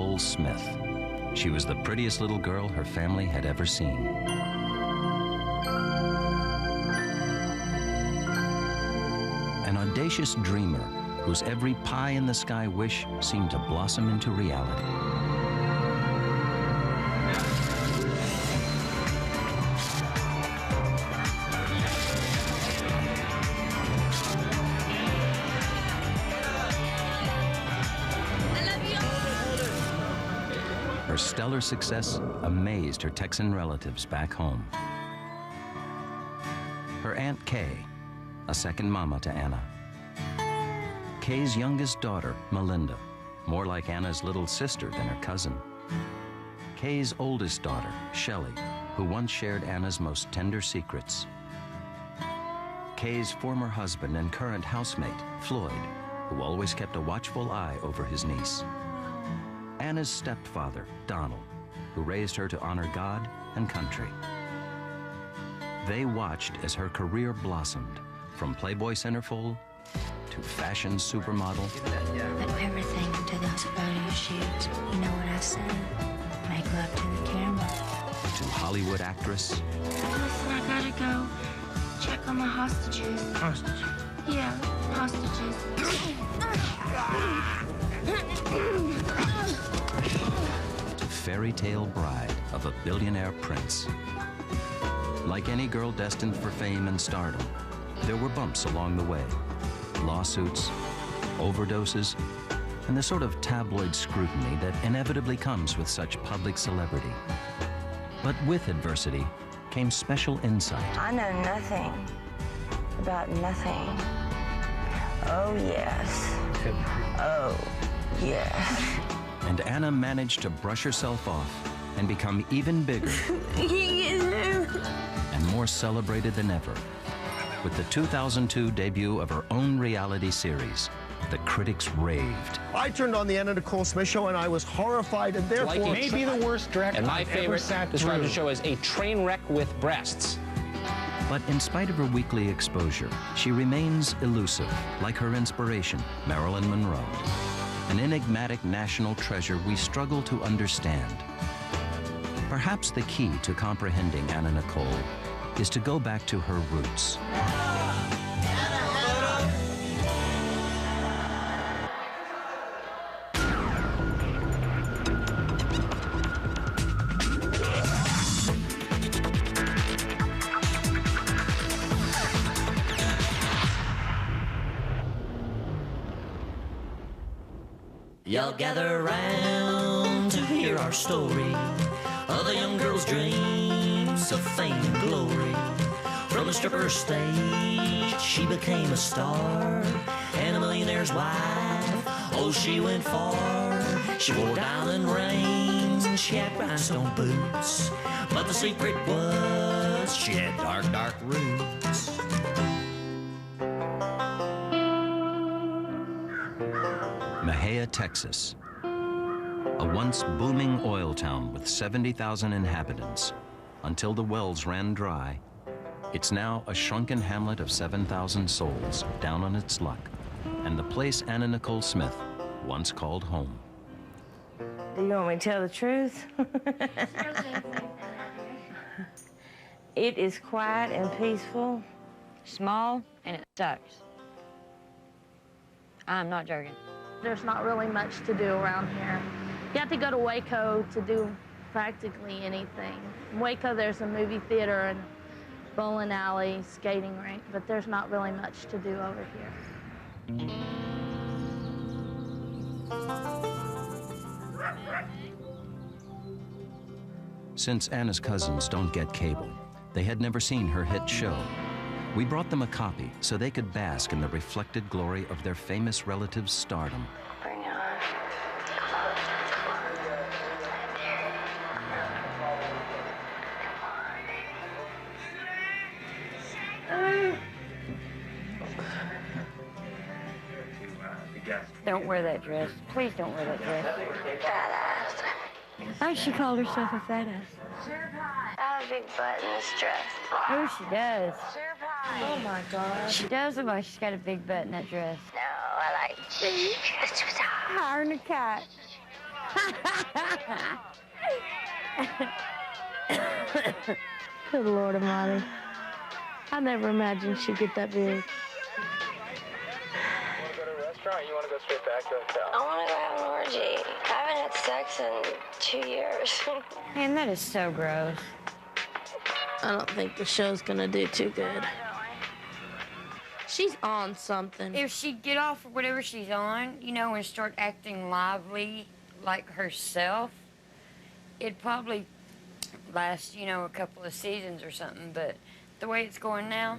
Nicole Smith. She was the prettiest little girl her family had ever seen. An audacious dreamer whose every pie-in-the-sky wish seemed to blossom into reality. Her stellar success amazed her Texan relatives back home. Her Aunt Kay, a second mama to Anna. Kay's youngest daughter, Melinda, more like Anna's little sister than her cousin. Kay's oldest daughter, Shelley, who once shared Anna's most tender secrets. Kay's former husband and current housemate, Floyd, who always kept a watchful eye over his niece. Anna's stepfather, Donald, who raised her to honor God and country. They watched as her career blossomed, from Playboy centerfold to fashion supermodel. I do everything until those photo shoots. You know what I say? Make love to the camera. To Hollywood actress. Listen, I gotta go check on the hostages. Hostages? Yeah, hostages. To fairy tale bride of a billionaire prince. Like any girl destined for fame and stardom, there were bumps along the way. Lawsuits, overdoses, and the sort of tabloid scrutiny that inevitably comes with such public celebrity. But with adversity came special insight. I know nothing about nothing. Oh, yes. Oh, yes. And Anna managed to brush herself off and become even bigger and more celebrated than ever. With the 2002 debut of her own reality series, the critics raved. I turned on the Anna Nicole Smith show and I was horrified and therefore maybe the worst director and my favorite described the show as a train wreck with breasts. But in spite of her weekly exposure, she remains elusive, like her inspiration, Marilyn Monroe. An enigmatic national treasure we struggle to understand. Perhaps the key to comprehending Anna Nicole is to go back to her roots. Y'all gather around to hear our story of a young girl's dreams of fame and glory. From a stripper stage, she became a star and a millionaire's wife. Oh, she went far. She wore diamond rings and she had rhinestone boots. But the secret was she had dark, dark roots. Mahia, Texas, a once booming oil town with 70,000 inhabitants. Until the wells ran dry, it's now a shrunken hamlet of 7,000 souls down on its luck, and the place Anna Nicole Smith once called home. Do you want me to tell the truth? It is quiet and peaceful. Small, and it sucks. I'm not joking. There's not really much to do around here. You have to go to Waco to do practically anything. In Waco, there's a movie theater and bowling alley, skating rink, but there's not really much to do over here. Since Anna's cousins don't get cable, they had never seen her hit show. We brought them a copy so they could bask in the reflected glory of their famous relative's stardom. Bring it on. Don't wear that dress. Please don't wear that dress. Badass. Oh, she called herself a fat ass. I have a big butt in this dress. Oh, she does. Oh my God. She does look like she's got a big butt in that dress. No, I like cheese. Higher than a cat. Good Lord Almighty. I never imagined she'd get that big. You want to go to a restaurant or you want to go straight back to the hotel? I want to go have an orgy. I haven't had sex in 2 years. Man, that is so gross. I don't think the show's gonna do too good. She's on something. If she get off whatever she's on, you know, and start acting lively like herself, it'd probably last, you know, a couple of seasons or something, but the way it's going now.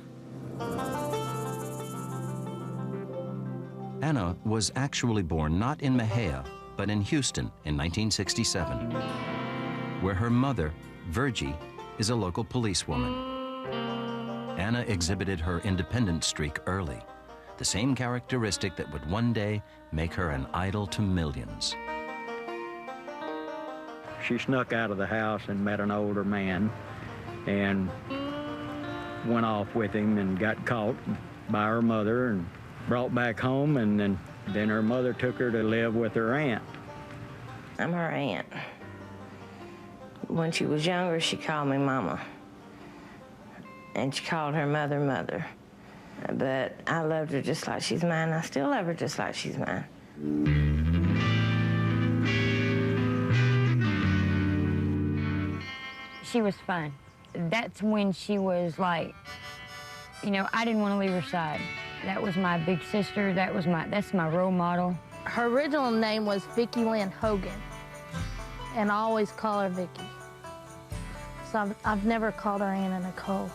Anna was actually born not in Mejia, but in Houston in 1967, where her mother, Virgie, is a local policewoman. Anna exhibited her independent streak early, the same characteristic that would one day make her an idol to millions. She snuck out of the house and met an older man and went off with him and got caught by her mother and brought back home, and then her mother took her to live with her aunt. I'm her aunt. When she was younger, she called me Mama. And she called her mother, Mother. But I loved her just like she's mine. I still love her just like she's mine. She was fun. That's when she was like, you know, I didn't want to leave her side. That was my big sister. That's my role model. Her original name was Vicki Lynn Hogan, and I always call her Vicki. So I've never called her Anna Nicole.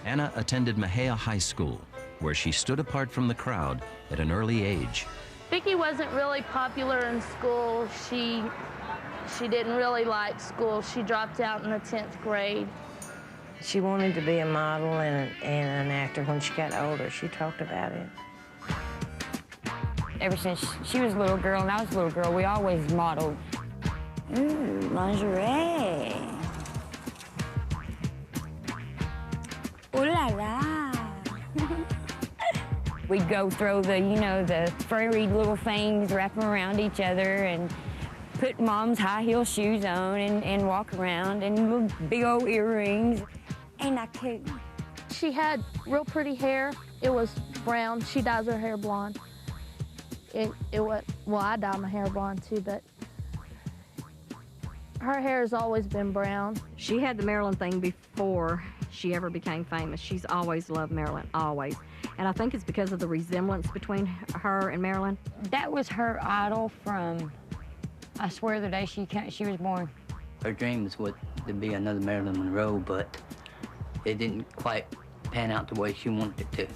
Anna attended Mejia High School, where she stood apart from the crowd at an early age. Vicki wasn't really popular in school. She didn't really like school. She dropped out in the 10th grade. She wanted to be a model and an actor when she got older. She talked about it. Ever since she was a little girl and I was a little girl, we always modeled. Ooh, lingerie. Ooh la la. We'd go throw the, you know, the furry little things, wrap them around each other, and put Mom's high heel shoes on and walk around, and little big old earrings. Ain't I cute? She had real pretty hair. It was brown. She dyes her hair blonde. It was, well, I dye my hair blonde too, but her hair has always been brown. She had the Marilyn thing before she ever became famous. She's always loved Marilyn, always. And I think it's because of the resemblance between her and Marilyn. That was her idol from, I swear, the day she was born. Her dream was to be another Marilyn Monroe, but it didn't quite pan out the way she wanted it to.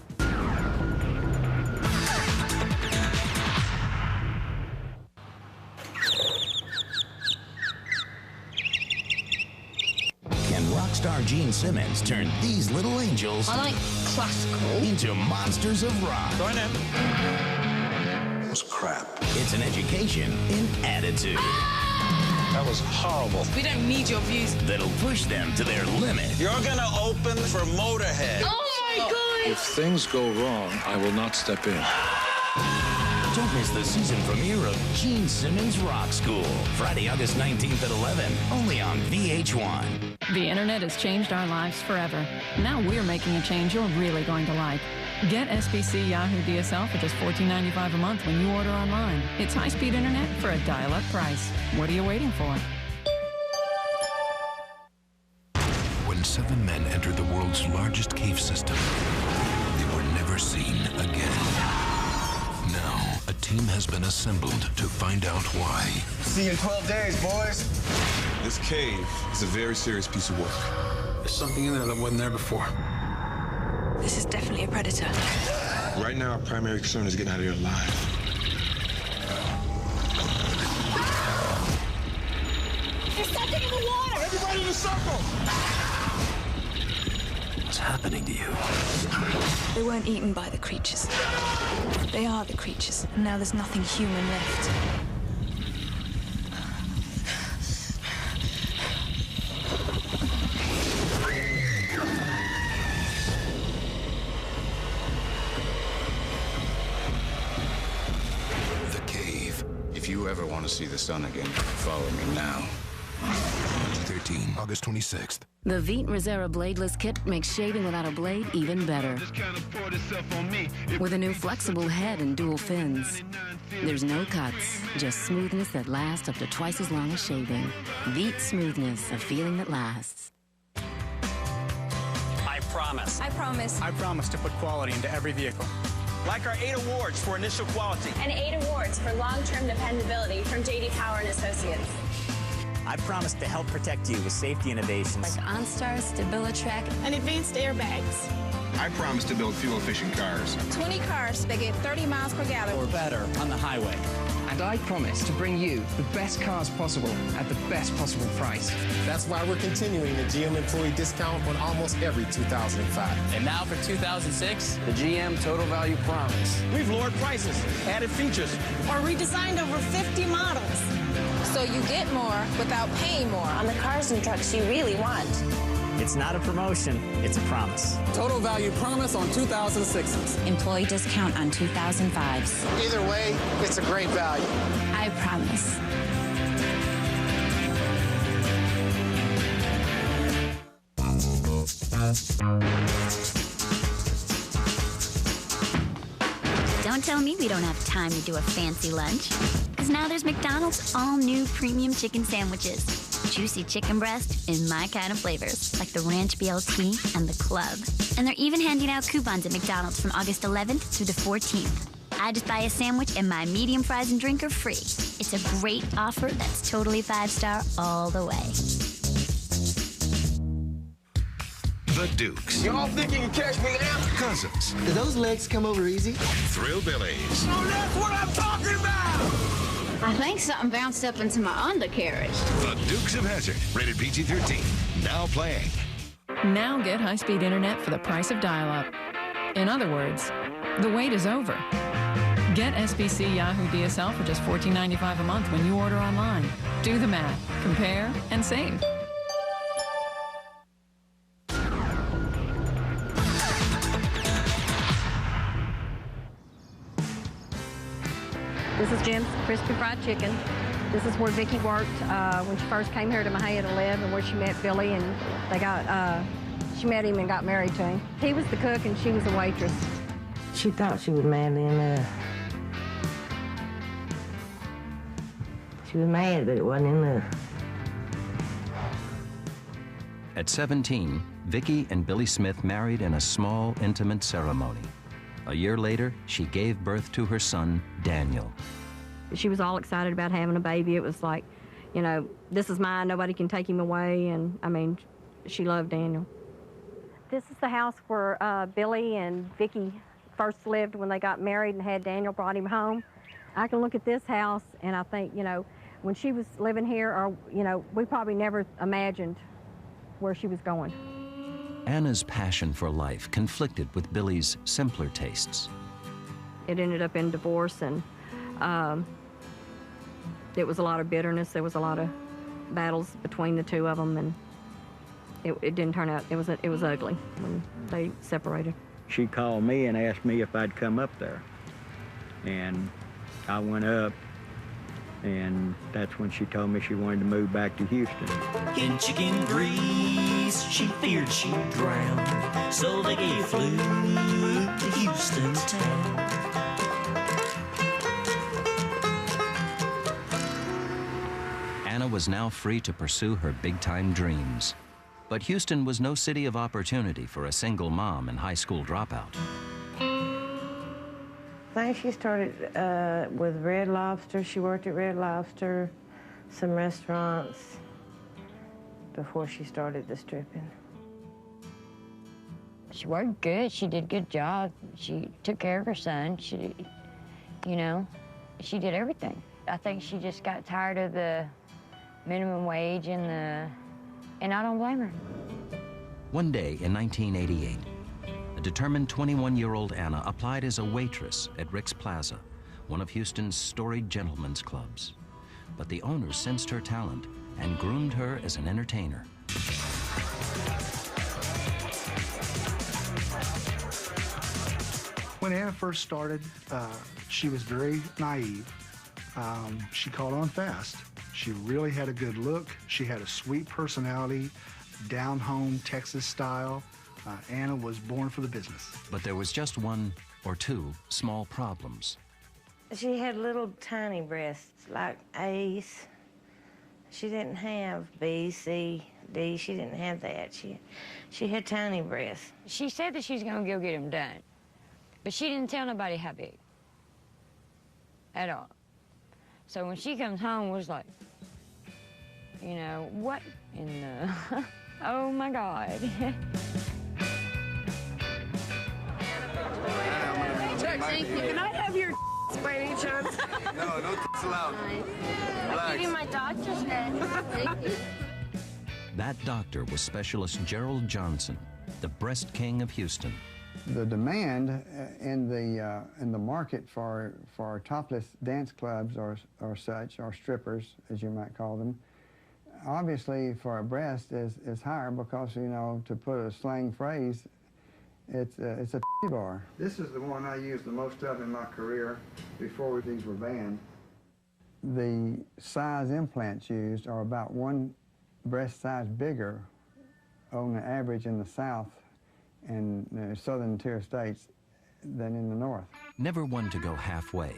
Can rock star Gene Simmons turn these little angels I like classical into monsters of rock? Join in. It was crap. It's an education in attitude. That was horrible. We don't need your views. That'll push them to their limit. You're gonna open for Motorhead. Oh my God! If things go wrong, I will not step in. Don't miss the season premiere of Gene Simmons Rock School, Friday, August 19th at 11, only on VH1. The internet has changed our lives forever. Now we're making a change you're really going to like. Get SBC Yahoo DSL for just $14.95 a month when you order online. It's high-speed internet for a dial-up price. What are you waiting for? When 7 men entered the world's largest cave system, they were never seen again. Now, a team has been assembled to find out why. See you in 12 days, boys. This cave is a very serious piece of work. There's something in there that wasn't there before. This is definitely a predator. Right now, our primary concern is getting out of here alive. There's something in the water! Everybody in a circle! What's happening to you? They weren't eaten by the creatures. They are the creatures, and now there's nothing human left. ever want to see the sun again, follow me now. 13, August 26th. The Veet Reserva bladeless kit makes shaving without a blade even better. With a new flexible head and dual fins. There's no cuts, just smoothness that lasts up to twice as long as shaving. Veet smoothness, a feeling that lasts. I promise. I promise. I promise to put quality into every vehicle. Like our 8 awards for initial quality. And 8 awards for long-term dependability from J.D. Power and Associates. I promise to help protect you with safety innovations. Like OnStar, StabiliTrack, and advanced airbags. I promise to build fuel-efficient cars. 20 cars that get 30 miles per gallon. Or better on the highway. And I promise to bring you the best cars possible at the best possible price. That's why we're continuing the GM employee discount on almost every 2005. And now for 2006, The GM Total Value Promise. we've lowered prices, added features. Or redesigned over 50 models. So you get more without paying more on the cars and trucks you really want. It's not a promotion, it's a promise. Total value promise on 2006s. Employee discount on 2005s. Either way, it's a great value. I promise. Don't tell me we don't have time to do a fancy lunch. Because now there's McDonald's all-new premium chicken sandwiches. Juicy chicken breast in my kind of flavors, like the Ranch BLT and the Club. And they're even handing out coupons at McDonald's from August 11th through the 14th. I just buy a sandwich and my medium fries and drink are free. It's a great offer that's totally 5-star all the way. The Dukes. Y'all think you can catch me now? Cousins. Do those legs come over easy? Thrillbillies. So that's what I'm talking about! I think something bounced up into my undercarriage. The Dukes of Hazzard. Rated PG-13. Now playing. Now get high-speed internet for the price of dial-up. In other words, the wait is over. Get SBC Yahoo DSL for just $14.95 a month when you order online. Do the math, compare, and save. This is Jim's Crispy Fried Chicken. This is where Vicki worked when she first came here to Mahia to live, and where she met Billy, and she met him and got married to him. He was the cook and she was the waitress. She thought she was madly in love. She was mad that it wasn't in love. At 17, Vicki and Billy Smith married in a small, intimate ceremony. A year later, she gave birth to her son, Daniel. She was all excited about having a baby. It was like, you know, this is mine, nobody can take him away, and I mean, she loved Daniel. This is the house where Billy and Vicki first lived when they got married and had Daniel brought him home. I can look at this house and I think, you know, when she was living here, or, you know, we probably never imagined where she was going. Anna's passion for life conflicted with Billy's simpler tastes. It ended up in divorce, and it was a lot of bitterness. There was a lot of battles between the two of them, and it didn't turn out. It was ugly when they separated. She called me and asked me if I'd come up there. And I went up, and that's when she told me she wanted to move back to Houston. In chicken grease, she feared she'd drown, so they gave flew to Houston town. Anna was now free to pursue her big-time dreams. But Houston was no city of opportunity for a single mom and high school dropout. I think she started with Red Lobster. She worked at Red Lobster, some restaurants, before she started the stripping. She worked good. She did a good job. She took care of her son. She, you know, she did everything. I think she just got tired of the minimum wage and I don't blame her. One day in 1988, a determined 21-year-old Anna applied as a waitress at Rick's Plaza, one of Houston's storied gentlemen's clubs. But the owners sensed her talent and groomed her as an entertainer. When Anna first started, she was very naive. She caught on fast. She really had a good look. She had a sweet personality, down-home Texas style. Anna was born for the business. But there was just one or two small problems. She had little tiny breasts, like A's. She didn't have B, C, D. She didn't have that. She had tiny breasts. She said that she's gonna go get them done, but she didn't tell nobody how big at all. So when she comes home, it was like, you know, what in the, oh my God. Thank you. Can I have your by any chance? No, no allowed. I'll give you my doctor's name. Thank you. That doctor was specialist Gerald Johnson, the breast king of Houston. The demand in the market for topless dance clubs or such, or strippers, as you might call them, obviously for a breast is higher because, you know, to put a slang phrase, it's a bar. This is the one I used the most of in my career before these were banned. The size implants used are about one breast size bigger on the average in the South and the southern tier states than in the North. Never one to go halfway,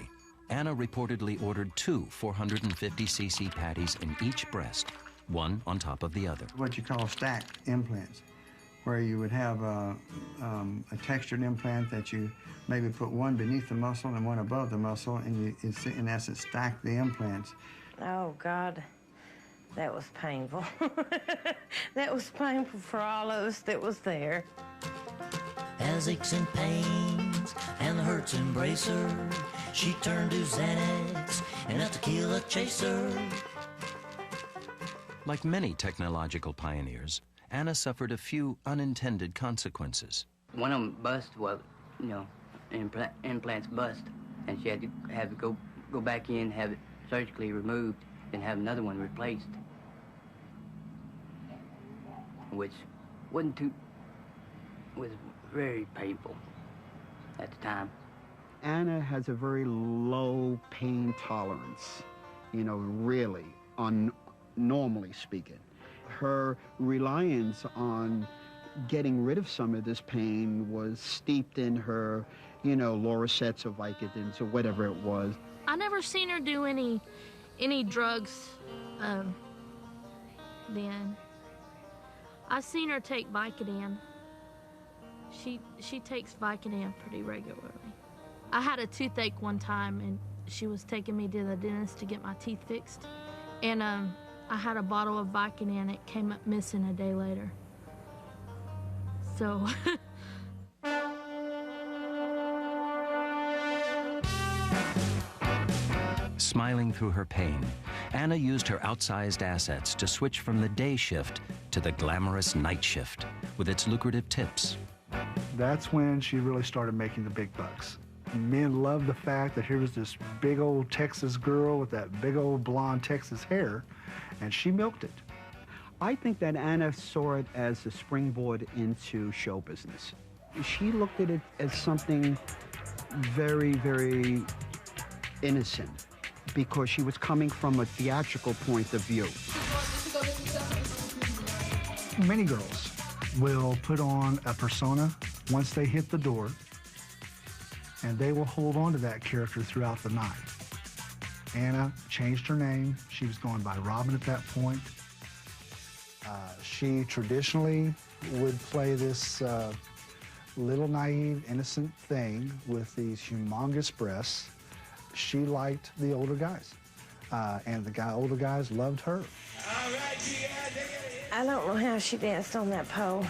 Anna reportedly ordered 2 450cc patties in each breast, one on top of the other. What you call stacked implants, where you would have a textured implant that you maybe put one beneath the muscle and one above the muscle, and you, in essence, stack the implants. Oh, God, that was painful. That was painful for all of us that was there. As aches and pains and the hurts embrace her, she turned to Xanax and a tequila chaser. Like many technological pioneers, Anna suffered a few unintended consequences. One of them bust, well, you know, implants bust, and she had to go back in, have it surgically removed, and have another one replaced, which was very painful at the time. Anna has a very low pain tolerance, you know, really, normally speaking. Her reliance on getting rid of some of this pain was steeped in her, you know, Loracets or Vicodins or whatever it was. I never seen her do any drugs then. I seen her take Vicodin. She takes Vicodin pretty regularly. I had a toothache one time, and she was taking me to the dentist to get my teeth fixed, and I had a bottle of Vicodin. It came up missing a day later. So. Smiling through her pain, Anna used her outsized assets to switch from the day shift to the glamorous night shift with its lucrative tips. That's when she really started making the big bucks. Men loved the fact that here was this big old Texas girl with that big old blonde Texas hair, and she milked it. I think that Anna saw it as a springboard into show business. She looked at it as something very, very innocent, because she was coming from a theatrical point of view. Many girls will put on a persona once they hit the door, and they will hold on to that character throughout the night. Anna changed her name. She was going by Robin at that point. She traditionally would play this little naive, innocent thing with these humongous breasts. She liked the older guys, and the older guys loved her. I don't know how she danced on that pole,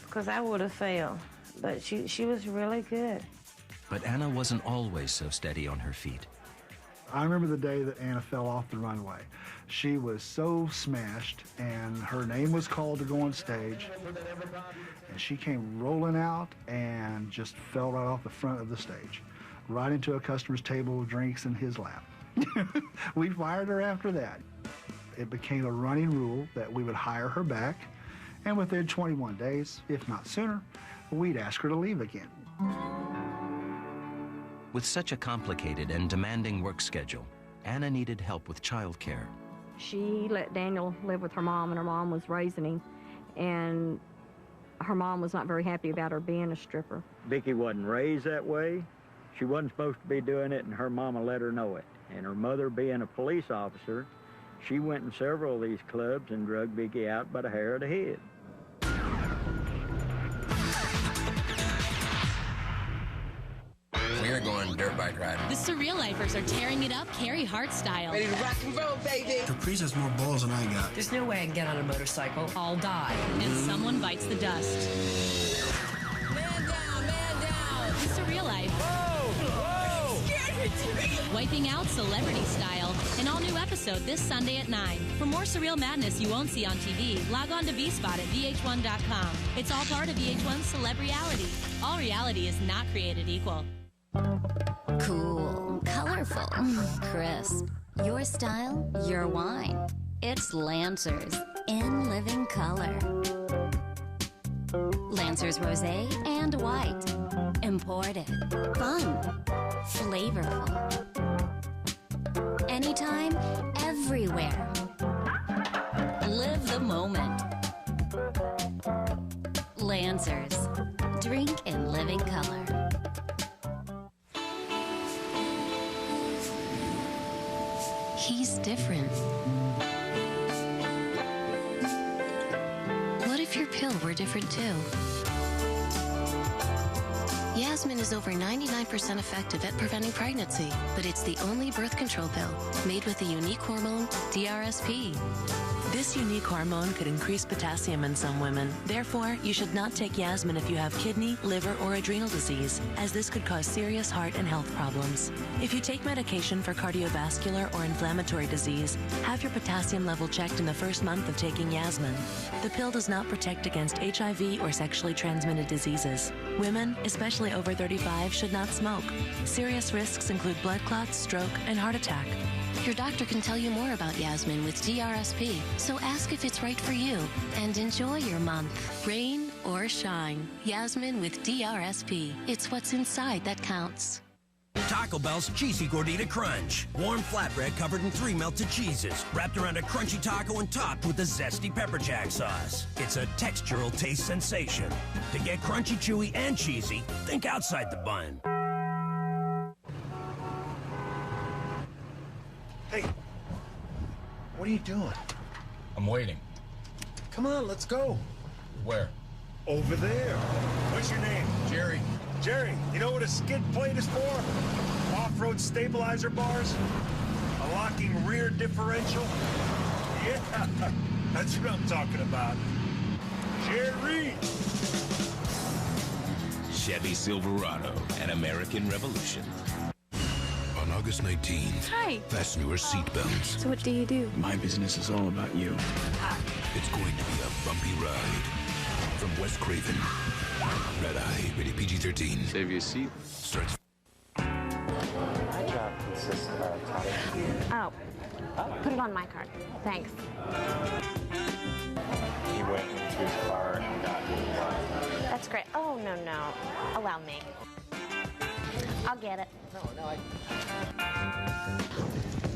because I would have failed, but she was really good. But Anna wasn't always so steady on her feet. I remember the day that Anna fell off the runway. She was so smashed, and her name was called to go on stage, and she came rolling out and just fell right off the front of the stage, right into a customer's table with drinks in his lap. We fired her after that. It became a running rule that we would hire her back, and within 21 days, if not sooner, we'd ask her to leave again. With such a complicated and demanding work schedule, Anna needed help with childcare. She let Daniel live with her mom, and her mom was raising him, and her mom was not very happy about her being a stripper. Vicki wasn't raised that way. She wasn't supposed to be doing it, and her mama let her know it. And her mother, being a police officer, she went in several of these clubs and drug Vicki out by the hair of the head. We're going dirt bike riding. The Surreal Lifers are tearing it up Carrie Hart style. Ready to rock and roll, baby. Caprice has more balls than I got. There's no way I can get on a motorcycle. I'll die. And someone bites the dust. Man down. The Surreal Life. Whoa! Wiping out celebrity style. An all-new episode this Sunday at 9. For more surreal madness you won't see on TV, log on to VSpot at VH1.com. It's all part of VH1's Celeb-reality. All reality is not created equal. Cool, colorful, crisp. Your style, your wine. It's Lancers in living color. Lancers Rosé and White. Imported. Fun. Flavorful. Anytime, everywhere. Live the moment. Lancers. Drink in living color. He's different. What if your pill were different too? Yasmin is over 99% effective at preventing pregnancy, but it's the only birth control pill made with the unique hormone DRSP. This unique hormone could increase potassium in some women. Therefore, you should not take Yasmin if you have kidney, liver, or adrenal disease, as this could cause serious heart and health problems. If you take medication for cardiovascular or inflammatory disease, have your potassium level checked in the first month of taking Yasmin. The pill does not protect against HIV or sexually transmitted diseases. Women, especially over 35, should not smoke. Serious risks include blood clots, stroke, and heart attack. Your doctor can tell you more about Yasmin with DRSP, so ask if it's right for you and enjoy your month. Rain or shine, Yasmin with DRSP. It's what's inside that counts. Taco Bell's Cheesy Gordita Crunch. Warm flatbread covered in 3 melted cheeses, wrapped around a crunchy taco and topped with a zesty pepper jack sauce. It's a textural taste sensation. To get crunchy, chewy, and cheesy, think outside the bun. Hey, what are you doing? I'm waiting. Come on, let's go. Where? Over there. What's your name? Jerry. Jerry, you know what a skid plate is for? Off-road stabilizer bars? A locking rear differential? Yeah, that's what I'm talking about. Jerry! Chevy Silverado, an American Revolution. On August 19th, Hi. fasten your seatbelts. So what do you do? My business is all about you. It's going to be a bumpy ride. From Wes Craven. Red Eye, rated PG-13. Save your seat. Starts. My job consists of Oh, put it on my card. Thanks. He went into his car and got me one. That's great. Oh, no. Allow me. I'll get it. No,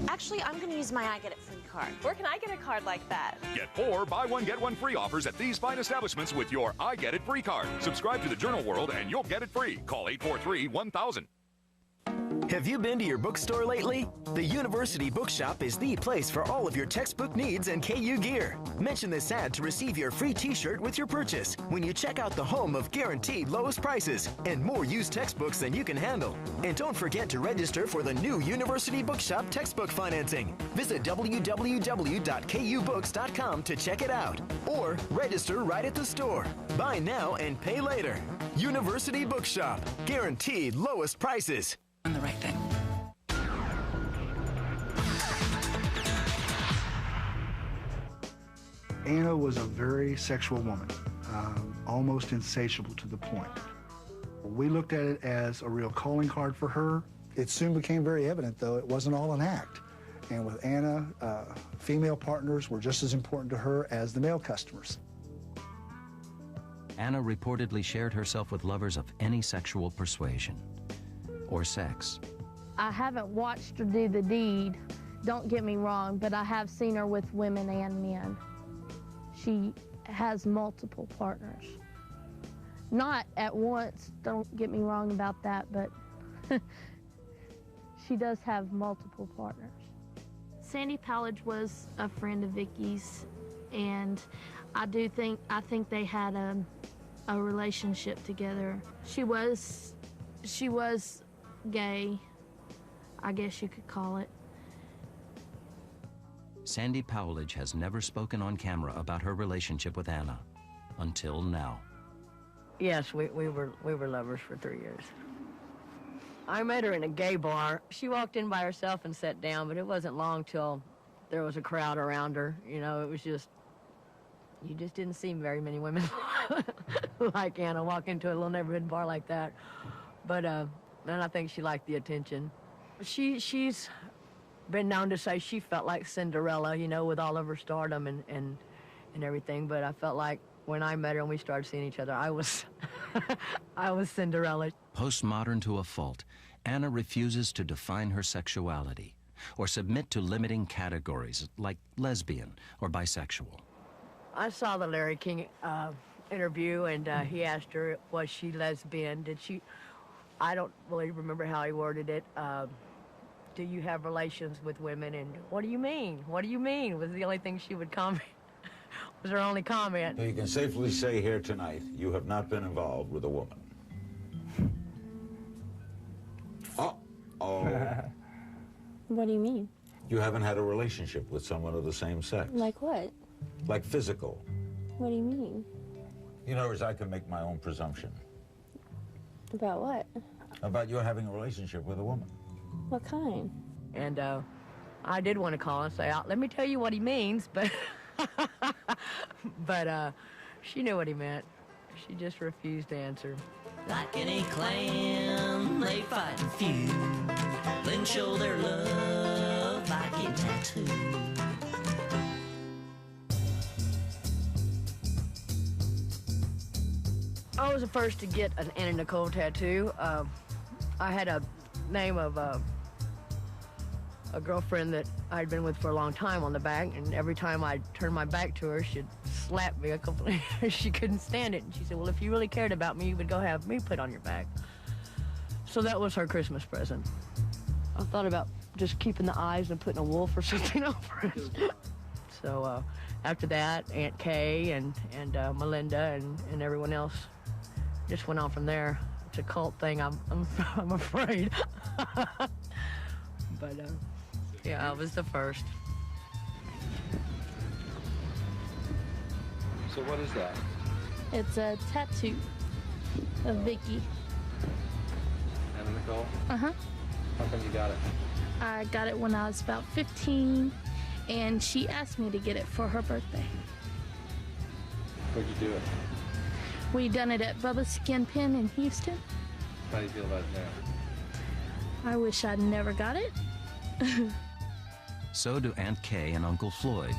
Actually, I'm going to use my I Get It free card. Where can I get a card like that? Get 4 buy 1 get 1 free offers at these fine establishments with your I Get It free card. Subscribe to the Journal World and you'll get it free. Call 843-1000. Have you been to your bookstore lately? The University Bookshop is the place for all of your textbook needs and KU gear. Mention this ad to receive your free t-shirt with your purchase when you check out the home of guaranteed lowest prices and more used textbooks than you can handle. And don't forget to register for the new University Bookshop textbook financing. Visit www.kubooks.com to check it out or register right at the store. Buy now and pay later. University Bookshop, guaranteed lowest prices. The right thing. Anna was a very sexual woman, almost insatiable to the point. We looked at it as a real calling card for her. It soon became very evident, though, it wasn't all an act. And with Anna, female partners were just as important to her as the male customers. Anna reportedly shared herself with lovers of any sexual persuasion. or sex. I haven't watched her do the deed, don't get me wrong, but I have seen her with women and men. She has multiple partners. Not at once, don't get me wrong about that, but she does have multiple partners. Sandy Powledge was a friend of Vicky's, and I think they had a relationship together. She was gay, I guess you could call it. Sandy Powledge has never spoken on camera about her relationship with Anna, until now. Yes, we were lovers for 3 years. I met her in a gay bar. She walked in by herself and sat down, but it wasn't long till there was a crowd around her. You know, it was just, you just didn't see very many women like Anna walk into a little neighborhood bar like that. But and I think she liked the attention. She's been known to say she felt like Cinderella, you know, with all of her stardom and everything. But I felt like when I met her and we started seeing each other, I was I was Cinderella. Postmodern to a fault, Anna refuses to define her sexuality or submit to limiting categories like lesbian or bisexual. I saw the Larry King interview, and he asked her, was she lesbian? Did she, I don't really remember how he worded it. Do you have relations with women? And what do you mean? What do you mean? Was the only thing she would comment. Was her only comment. So you can safely say here tonight, you have not been involved with a woman. Uh-oh. What do you mean? You haven't had a relationship with someone of the same sex. Like what? Like physical. What do you mean? In other words, I can make my own presumption. About what? About you having a relationship with a woman. What kind? And I did want to call and say, let me tell you what he means, but but she knew what he meant. She just refused to answer. Like any clan, they fight and feud, then show their love by getting tattooed. I was the first to get an Anna Nicole tattoo. I had a name of a girlfriend that I'd been with for a long time on the back, and every time I'd turn my back to her, she'd slap me a couple of she couldn't stand it. And she said, well, if you really cared about me, you would go have me put on your back. So that was her Christmas present. I thought about just keeping the eyes and putting a wolf or something over it. So after that, Aunt Kay and Melinda and everyone else just went on from there. It's a cult thing, I'm afraid. But yeah, I was the first. So what is that? It's a tattoo of Vicky. Anna Nicole? Uh-huh. How come you got it? I got it when I was about 15, and she asked me to get it for her birthday. Where'd you do it? We done it at Bubba's Skin Pen in Houston. How do you feel about it now? I wish I'd never got it. So do Aunt Kay and Uncle Floyd.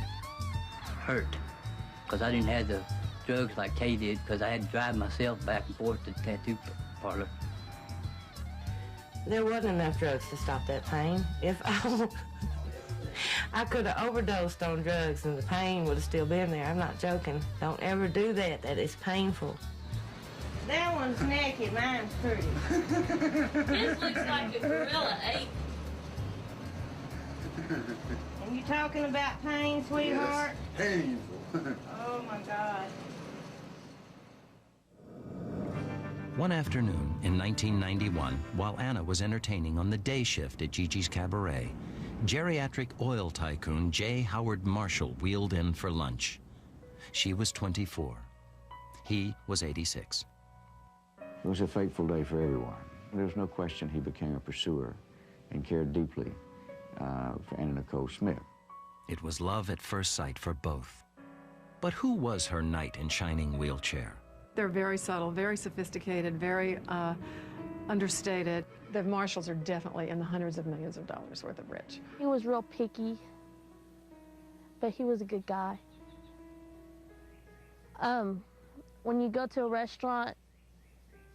Hurt, because I didn't have the drugs like Kay did, because I had to drive myself back and forth to the tattoo parlor. There wasn't enough drugs to stop that pain. If I could have overdosed on drugs and the pain would have still been there. I'm not joking. Don't ever do that. That is painful. That one's naked. Mine's pretty. This looks like a gorilla ape. And you talking about pain, sweetheart? Yes, painful. Oh, my God. One afternoon in 1991, while Anna was entertaining on the day shift at Gigi's Cabaret, geriatric oil tycoon J. Howard Marshall wheeled in for lunch. She was 24. He was 86. It was a fateful day for everyone. There was no question he became a pursuer and cared deeply for Anna Nicole Smith. It was love at first sight for both. But who was her knight in shining wheelchair? They're very subtle, very sophisticated, very understated. The Marshalls are definitely in the hundreds of millions of dollars worth of rich. He was real picky, but he was a good guy. When you go to a restaurant,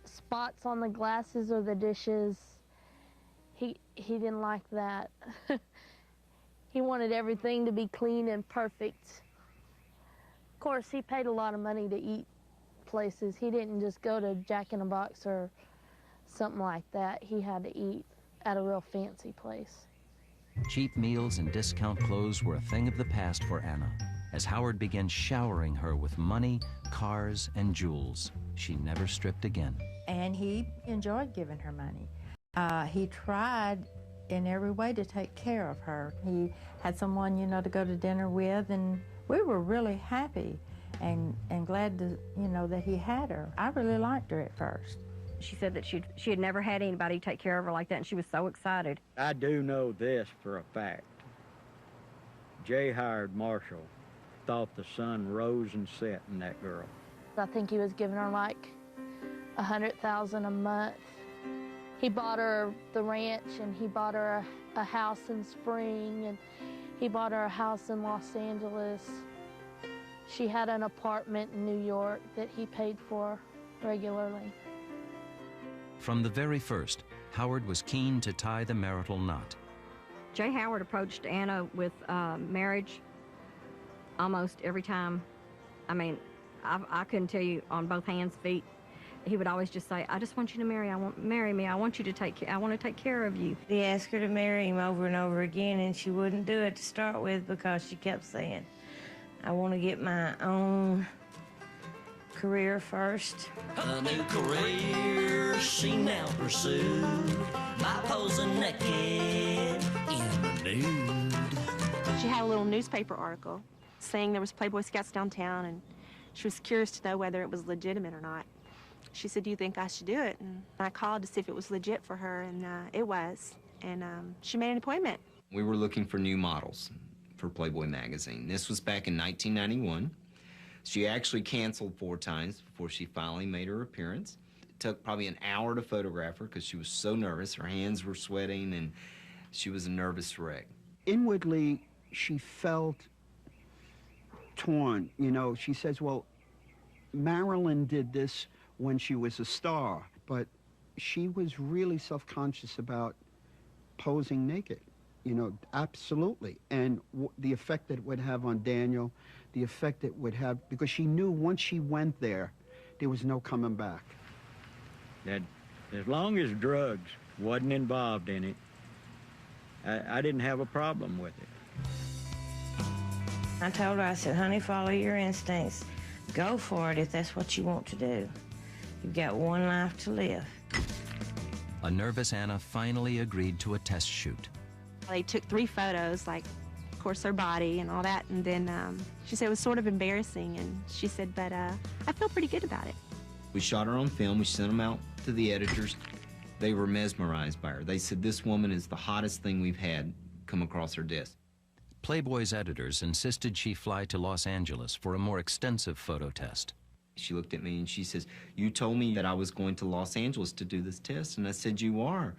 spots on the glasses or the dishes, He didn't like that. He wanted everything to be clean and perfect. Of course, he paid a lot of money to eat places. He didn't just go to Jack in the Box or something like that. He had to eat at a real fancy place. Cheap meals and discount clothes were a thing of the past for Anna. As Howard began showering her with money, cars, and jewels, she never stripped again. And he enjoyed giving her money. He tried in every way to take care of her. He had someone, you know, to go to dinner with, and we were really happy and glad to, you know, that he had her. I really liked her at first. She said that she had never had anybody take care of her like that, and she was so excited. I do know this for a fact. J. Howard Marshall thought the sun rose and set in that girl. I think he was giving her like $100,000 a month. He bought her the ranch, and he bought her a house in Spring, and he bought her a house in Los Angeles. She had an apartment in New York that he paid for regularly. From the very first, Howard was keen to tie the marital knot. J. Howard approached Anna with marriage almost every time. I mean, I couldn't tell you on both hands, feet. He would always just say, I just want you to marry me. I want you to take care. I want to take care of you. He asked her to marry him over and over again, and she wouldn't do it to start with because she kept saying, I want to get my own career first. A new career she now pursued by posing naked in the nude. She had a little newspaper article saying there was Playboy Scouts downtown, and she was curious to know whether it was legitimate or not. She said, do you think I should do it? And I called to see if it was legit for her, and it was. And she made an appointment. We were looking for new models for Playboy magazine. This was back in 1991. She actually canceled 4 times before she finally made her appearance. It took probably an hour to photograph her because she was so nervous. Her hands were sweating, and she was a nervous wreck. Inwardly, she felt torn. You know, she says, well, Marilyn did this when she was a star, but she was really self-conscious about posing naked, you know, absolutely. And the effect that it would have on Daniel, the effect it would have, because she knew once she went there, there was no coming back. That as long as drugs wasn't involved in it, I didn't have a problem with it. I told her, I said, honey, follow your instincts. Go for it if that's what you want to do. You've got one life to live. A nervous Anna finally agreed to a test shoot. They took 3 photos, like, of course, her body and all that, and then she said it was sort of embarrassing, and she said, but I feel pretty good about it. We shot her on film. We sent them out to the editors. They were mesmerized by her. They said, this woman is the hottest thing we've had come across her desk. Playboy's editors insisted she fly to Los Angeles for a more extensive photo test. She looked at me and she says, you told me that I was going to Los Angeles to do this test. And I said, you are.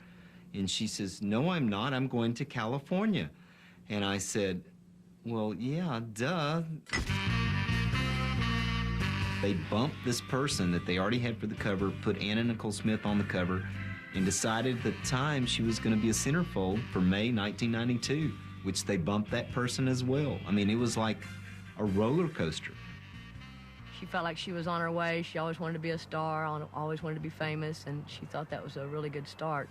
And she says, no, I'm not. I'm going to California. And I said, well, yeah, duh. They bumped this person that they already had for the cover, put Anna Nicole Smith on the cover, and decided at the time she was going to be a centerfold for May 1992, which they bumped that person as well. I mean, it was like a roller coaster. She felt like she was on her way. She always wanted to be a star, always wanted to be famous, and she thought that was a really good start.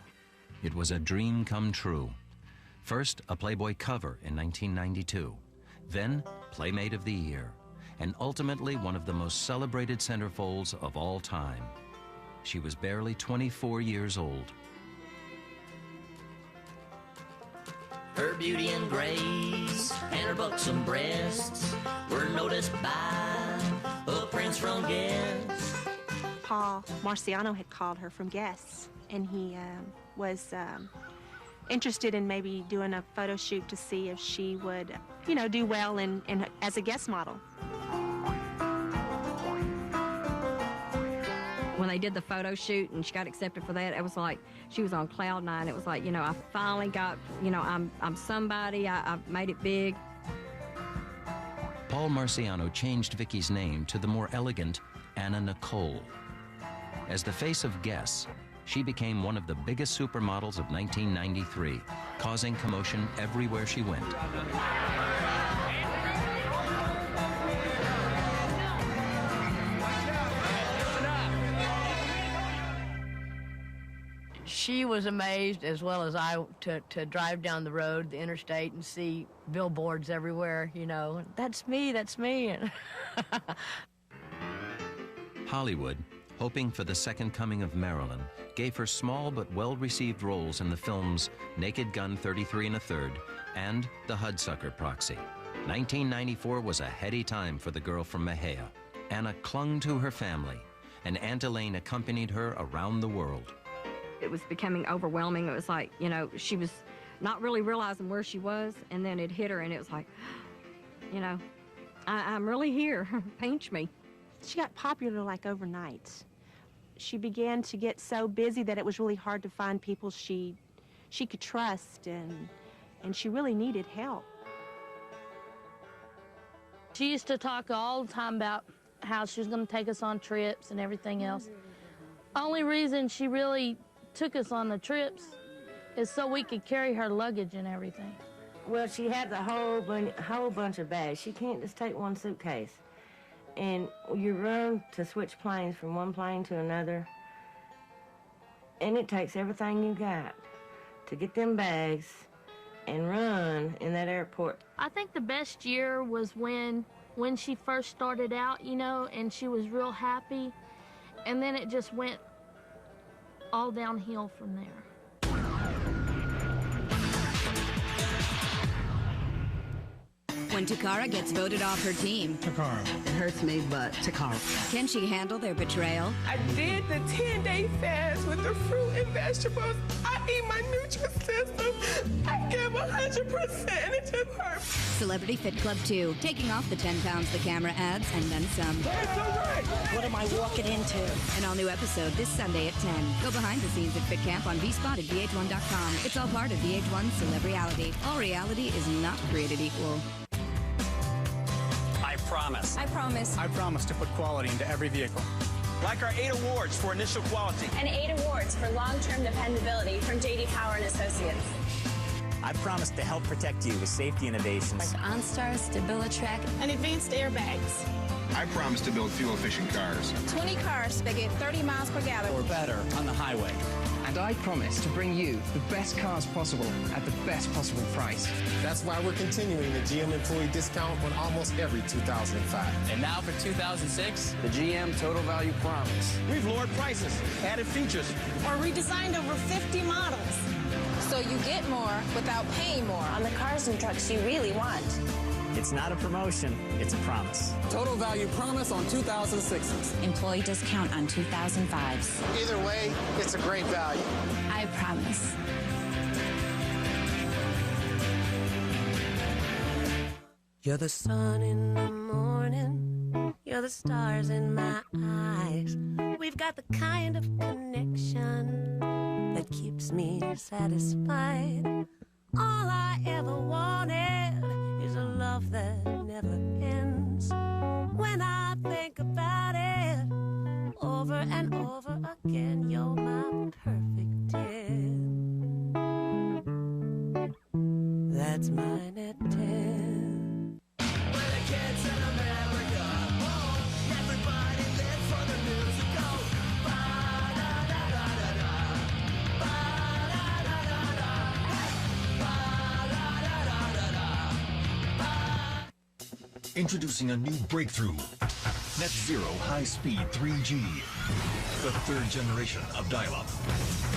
It was a dream come true. First, a Playboy cover in 1992. Then, Playmate of the Year. And ultimately, one of the most celebrated centerfolds of all time. She was barely 24 years old. Her beauty and grace and her buxom breasts were noticed by a prince from guests. Paul Marciano had called her from Guests, and he was interested in maybe doing a photo shoot to see if she would, you know, do well as a guest model. When they did the photo shoot and she got accepted for that, it was like she was on cloud 9. It was like, you know, I finally got, you know, I'm somebody. I've made it big. Paul Marciano changed Vicky's name to the more elegant Anna Nicole. As the face of Guess, she became one of the biggest supermodels of 1993, causing commotion everywhere she went. She was amazed, as well as I, to drive down the road, the interstate, and see billboards everywhere, you know. That's me, that's me. Hollywood, hoping for the second coming of Marilyn, gave her small but well-received roles in the films Naked Gun 33 1/3 and The Hudsucker Proxy. 1994 was a heady time for the girl from Mejia. Anna clung to her family, and Aunt Elaine accompanied her around the world. It was becoming overwhelming. It was like, you know, she was not really realizing where she was, and then it hit her, and it was like, you know, I'm really here. Pinch me. She got popular like overnight. She began to get so busy that it was really hard to find people she could trust, and she really needed help. She used to talk all the time about how she was going to take us on trips and everything else. Only reason she really took us on the trips is so we could carry her luggage and everything. Well, she had the whole bunch of bags. She can't just take one suitcase. And you run to switch planes from one plane to another, and it takes everything you got to get them bags and run in that airport. I think the best year was when she first started out, you know, and she was real happy, and then it just went all downhill from there. When Takara gets voted off her team. Takara. It hurts me, but Takara. Can she handle their betrayal? I did the 10-day fast with the fruit and vegetables. I eat my Nutrisystem. I give 100%, and it just hurts. Celebrity Fit Club 2, taking off the 10 pounds the camera adds and then some. That's all right. What am I walking into? An all-new episode this Sunday at 10. Go behind the scenes at Fit Camp on VSpot at VH1.com. It's all part of VH1's Celebrity. All reality is not created equal. I promise. I promise. I promise to put quality into every vehicle. Like our 8 awards for initial quality. And 8 awards for long-term dependability from J.D. Power and Associates. I promise to help protect you with safety innovations. Like OnStar, StabiliTrack, and advanced airbags. I promise to build fuel-efficient cars. 20 cars that get 30 miles per gallon. Or better on the highway. And I promise to bring you the best cars possible at the best possible price. That's why we're continuing the GM employee discount on almost every 2005. And now for 2006, the GM Total Value Promise. We've lowered prices, added features, or redesigned over 50 models. So you get more without paying more on the cars and trucks you really want. It's not a promotion, it's a promise. Total Value Promise on 2006s. Employee discount on 2005s. Either way, it's a great value. I promise. You're the sun in the morning. You're the stars in my eyes. We've got the kind of connection that keeps me satisfied. All I ever wanted is a love that never ends. When I think about it over and over again, you're my perfect 10. That's mine at 10. We're the kids in America. Oh, everybody lives for the music. Go. Ba-da-da-da-da-da. Ba-da-da-da-da-da. Introducing a new breakthrough. Net Zero high-speed 3G. The third generation of dial-up.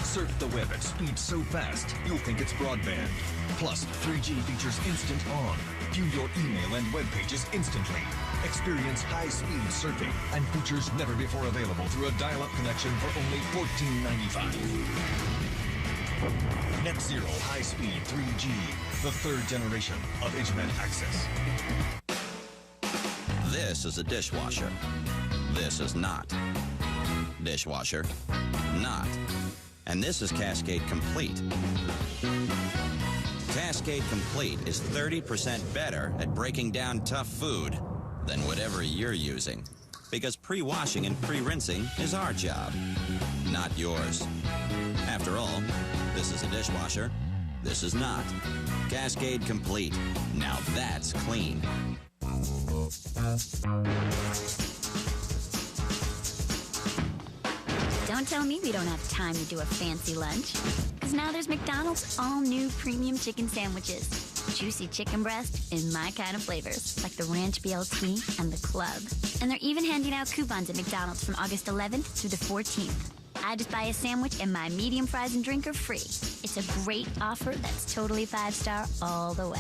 Surf the web at speeds so fast, you'll think it's broadband. Plus, 3G features instant on. View your email and web pages instantly. Experience high-speed surfing and features never before available through a dial-up connection for only $14.95. Net Zero high-speed 3G. The third generation of internet access. This is a dishwasher. This is not. Dishwasher, not. And this is Cascade Complete. Cascade Complete is 30% better at breaking down tough food than whatever you're using. Because pre-washing and pre-rinsing is our job. not yours. After all, this is a dishwasher. This is not. Cascade Complete. Now that's clean. Don't tell me we don't have time to do a fancy lunch. Because now there's McDonald's all-new premium chicken sandwiches. Juicy chicken breast in my kind of flavors, like the Ranch BLT and the Club. And they're even handing out coupons at McDonald's from August 11th through the 14th. I just buy a sandwich and my medium fries and drink are free. It's a great offer that's totally 5-star all the way.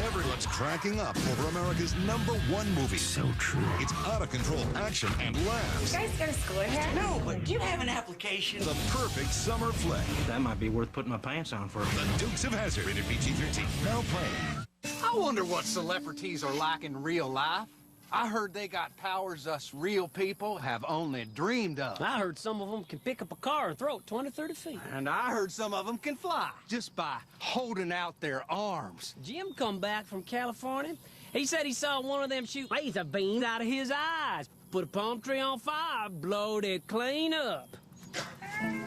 Everyone's cracking up over America's #1 movie. So true. It's out-of-control action and laughs. You guys go to school here? No, but do you have an application? The perfect summer flick. That might be worth putting my pants on for. The Dukes of Hazzard, rated PG-13. Now playing. I wonder what celebrities are like in real life. I heard they got powers us real people have only dreamed of. I heard some of them can pick up a car and throw it 20, 30 feet. And I heard some of them can fly just by holding out their arms. Jim come back from California. He said he saw one of them shoot laser beams out of his eyes. Put a palm tree on fire, blowed it clean up.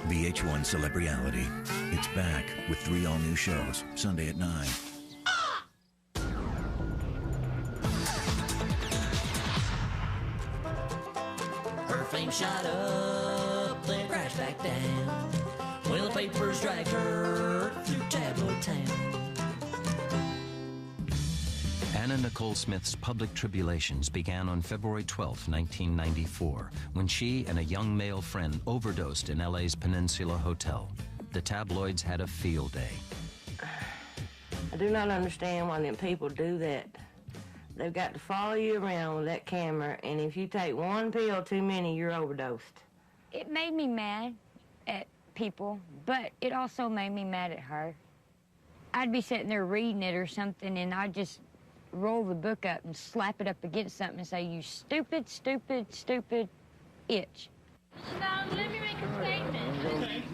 VH1 Celebrity. It's back with 3 all-new shows, Sunday at 9. Her fame shot up, then crashed back down. Well, the papers dragged her through tabloid town. Anna Nicole Smith's public tribulations began on February 12, 1994, when she and a young male friend overdosed in LA's Peninsula Hotel. The tabloids had a field day. I do not understand why them people do that. They've got to follow you around with that camera, and if you take one pill too many, you're overdosed. It made me mad at people, but it also made me mad at her. I'd be sitting there reading it or something, and I'd just roll the book up and slap it up against something and say, "You stupid, stupid, stupid itch." Now, let me make a statement.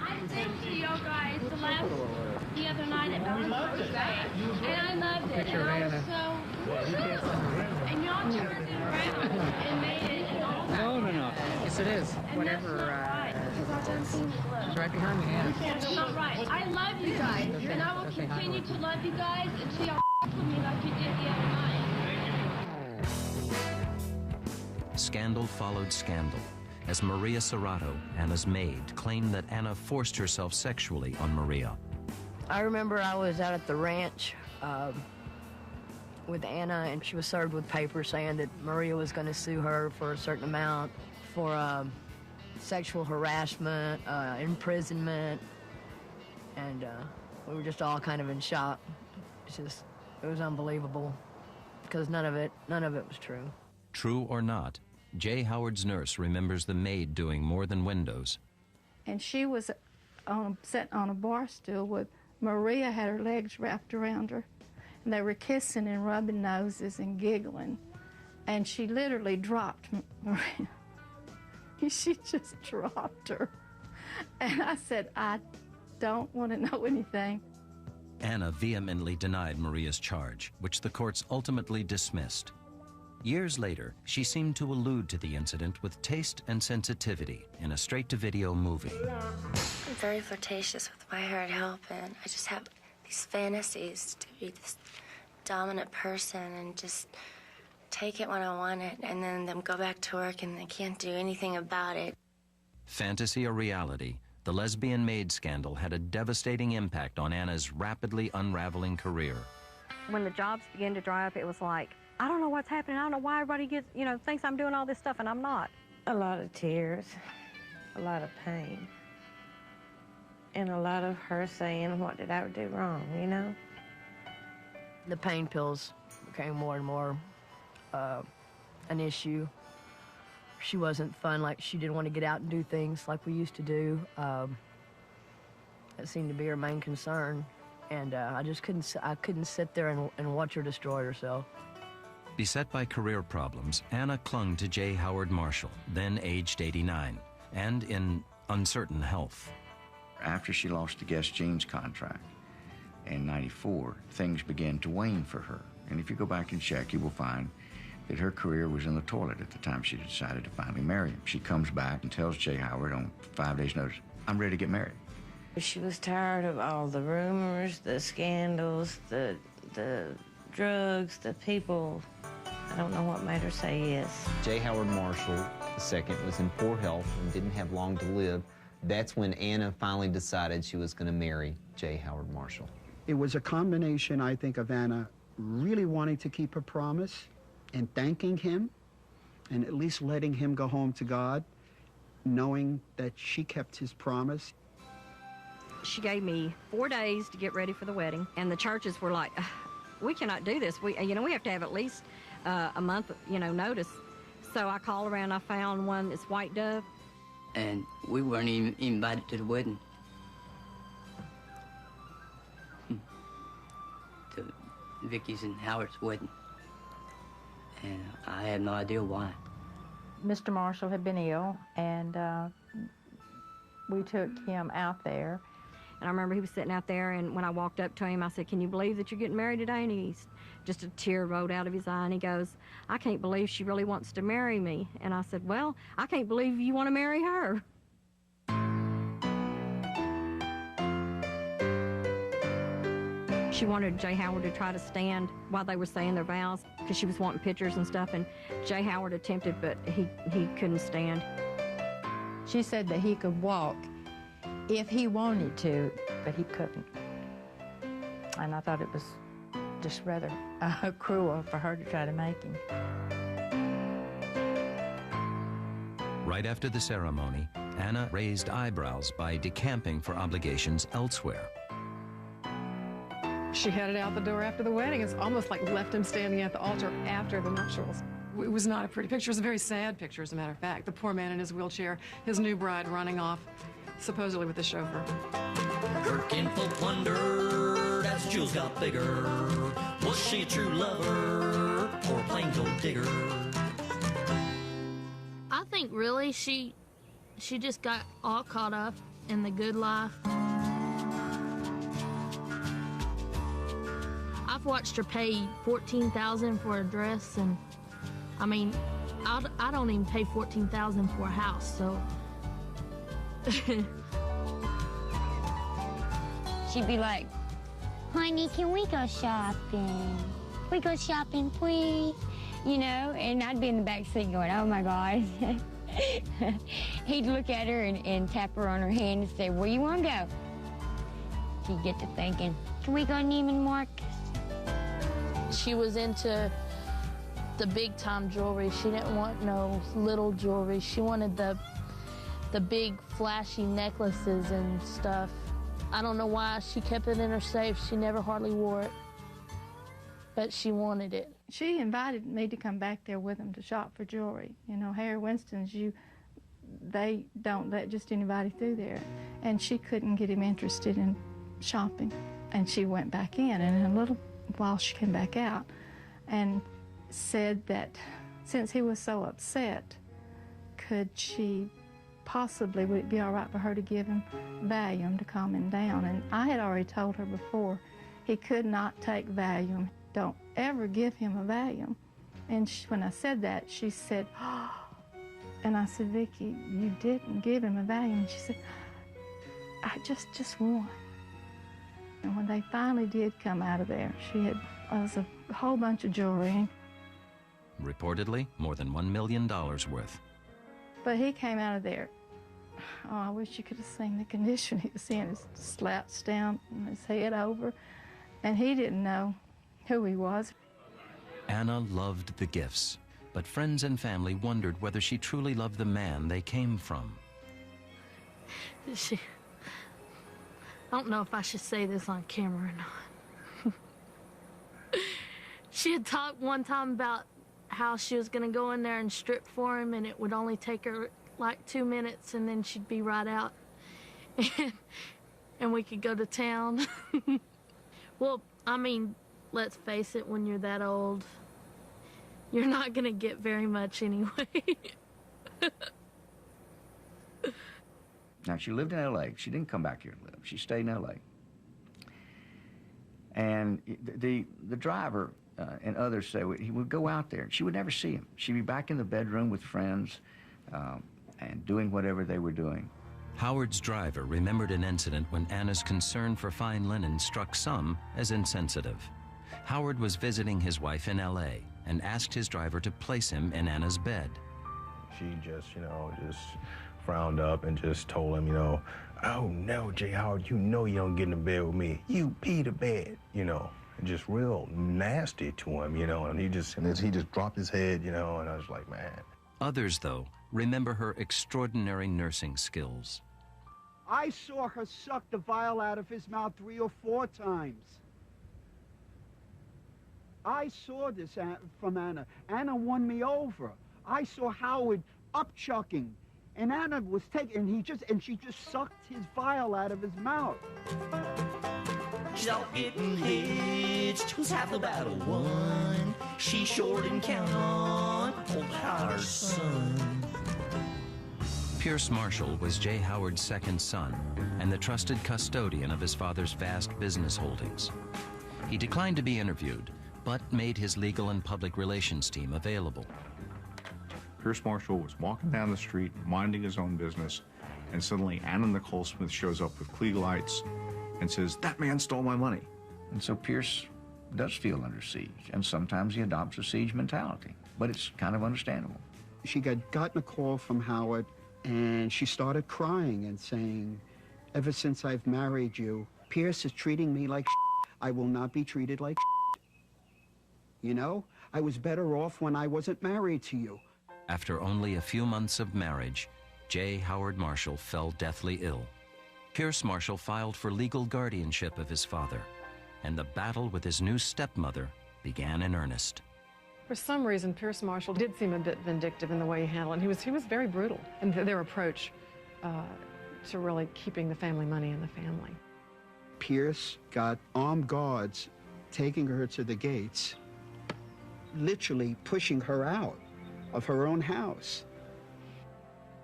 I sang to you guys the other night at Valentine's Day, and I loved it. And I was so, and y'all turned it around and made it an all. No. Yes, it is. And Whatever. that's not right, because I've done things It's right behind me. Yeah. That's not right. I love you guys, and I will continue to love you guys until y'all with me like you did the other night. Scandal followed scandal, as Maria Serrato, Anna's maid, claimed that Anna forced herself sexually on Maria. I remember I was out at the ranch with Anna, and she was served with papers saying that Maria was going to sue her for a certain amount for sexual harassment, imprisonment, and we were just all kind of in shock. It was unbelievable, because none of it was true. True or not, Jay Howard's nurse remembers the maid doing more than windows. And she was sitting on a bar stool with Maria had her legs wrapped around her. And they were kissing and rubbing noses and giggling. And she literally dropped Maria. She just dropped her. And I said, "I don't want to know anything." Anna vehemently denied Maria's charge, which the courts ultimately dismissed. Years later, she seemed to allude to the incident with taste and sensitivity in a straight-to-video movie. I'm very flirtatious with my hired help, and I just have these fantasies to be this dominant person and just take it when I want it, and then them go back to work and they can't do anything about it. Fantasy or reality, the lesbian maid scandal had a devastating impact on Anna's rapidly unraveling career. When the jobs began to dry up, it was like, I don't know what's happening. I don't know why everybody thinks I'm doing all this stuff, and I'm not. A lot of tears, a lot of pain, and a lot of her saying, "What did I do wrong?" The pain pills became more and more an issue. She wasn't fun. Like, she didn't want to get out and do things like we used to do. That seemed to be her main concern, and I just couldn't sit there and watch her destroy herself. Beset by career problems, Anna clung to J. Howard Marshall, then aged 89, and in uncertain health. After she lost the Guess Jeans contract in '94, things began to wane for her. And if you go back and check, you will find that her career was in the toilet at the time she decided to finally marry him. She comes back and tells Jay Howard on 5 days' notice, I'm ready to get married. She was tired of all the rumors, the scandals, the drugs, the people. I don't know what made her say yes. Jay Howard Marshall II was in poor health and didn't have long to live. That's when Anna finally decided she was going to marry Jay Howard Marshall. It was a combination, I think, of Anna really wanting to keep her promise and thanking him and at least letting him go home to God, knowing that she kept his promise. She gave me 4 days to get ready for the wedding, and the churches were like, we cannot do this. We have to have at least a month, notice. So I called around, I found one that's White Dove. And we weren't even invited to the wedding. To Vicky's and Howard's wedding. And I had no idea why. Mr. Marshall had been ill, and we took him out there. And I remember he was sitting out there, and when I walked up to him, I said, can you believe that you're getting married today? And he's just a tear rolled out of his eye, and he goes, I can't believe she really wants to marry me. And I said, well, I can't believe you want to marry her. She wanted Jay Howard to try to stand while they were saying their vows, because she was wanting pictures and stuff, and Jay Howard attempted, but he couldn't stand. She said that he could walk if he wanted to, but he couldn't. And I thought it was just rather cruel for her to try to make him. Right after the ceremony, Anna raised eyebrows by decamping for obligations elsewhere. She headed out the door after the wedding. It's almost like left him standing at the altar after the nuptials. It was not a pretty picture. It was a very sad picture, as a matter of fact. The poor man in his wheelchair, his new bride running off, supposedly with the chauffeur. Working for plunder as the jewels got bigger. Was she a true lover or a plain gold digger? I think really she just got all caught up in the good life. I've watched her pay $14,000 for a dress, and I mean, I don't even pay $14,000 for a house, so. She'd be like, honey, can we go shopping? We go shopping, please? And I'd be in the back seat going, oh my God. He'd look at her and tap her on her hand and say, where you want to go? She'd get to thinking, can we go to Neiman Marcus? She was into the big-time jewelry. She didn't want no little jewelry. She wanted the big, flashy necklaces and stuff. I don't know why she kept it in her safe. She never hardly wore it, but she wanted it. She invited me to come back there with them to shop for jewelry. Harry Winston's, they don't let just anybody through there. And she couldn't get him interested in shopping. And she went back in, and in a little while she came back out and said that since he was so upset, would it be all right for her to give him Valium to calm him down? And I had already told her before, he could not take Valium. Don't ever give him a Valium. And when I said that, she said, oh. And I said, Vicki, you didn't give him a Valium. And she said, I just one. And when they finally did come out of there, it was a whole bunch of jewelry. Reportedly, more than $1 million worth. But he came out of there. Oh, I wish you could have seen the condition he was in. He slouched down, his head over, and he didn't know who he was. Anna loved the gifts, but friends and family wondered whether she truly loved the man they came from. I don't know if I should say this on camera or not. She had talked one time about how she was going to go in there and strip for him, and it would only take her like 2 minutes, and then she'd be right out. And we could go to town. Well, I mean, let's face it, when you're that old, you're not going to get very much anyway. Now, she lived in L.A. She didn't come back here to live. She stayed in L.A. And the driver and others say he would go out there. She would never see him. She'd be back in the bedroom with friends and doing whatever they were doing. Howard's driver remembered an incident when Anna's concern for fine linen struck some as insensitive. Howard was visiting his wife in L.A. and asked his driver to place him in Anna's bed. She just, just frowned up and just told him, oh no, J. Howard, you know you don't get in the bed with me. You pee the bed, and just real nasty to him, and he just dropped his head, and I was like, man. Others, though, remember her extraordinary nursing skills. I saw her suck the vial out of his mouth 3 or 4 times. I saw this from Anna. Anna won me over. I saw Howard upchucking, and Anna was taking, and she just sucked his vial out of his mouth. She's out getting hitched, who's half the battle won. She sure didn't count on old Howard's son. Pierce Marshall was J. Howard's second son and the trusted custodian of his father's vast business holdings. He declined to be interviewed, but made his legal and public relations team available. Pierce Marshall was walking down the street, minding his own business, and suddenly Anna Nicole Smith shows up with Klieg lights and says, "That man stole my money." And so Pierce does feel under siege, and sometimes he adopts a siege mentality, but it's kind of understandable. She got a call from Howard, and she started crying and saying, ever since I've married you, Pierce is treating me like shit. I will not be treated like shit. I was better off when I wasn't married to you. After only a few months of marriage, J. Howard Marshall fell deathly ill. Pierce Marshall filed for legal guardianship of his father, and the battle with his new stepmother began in earnest. For some reason, Pierce Marshall did seem a bit vindictive in the way he handled it. He was very brutal in their approach to really keeping the family money in the family. Pierce got armed guards taking her to the gates, literally pushing her out of her own house.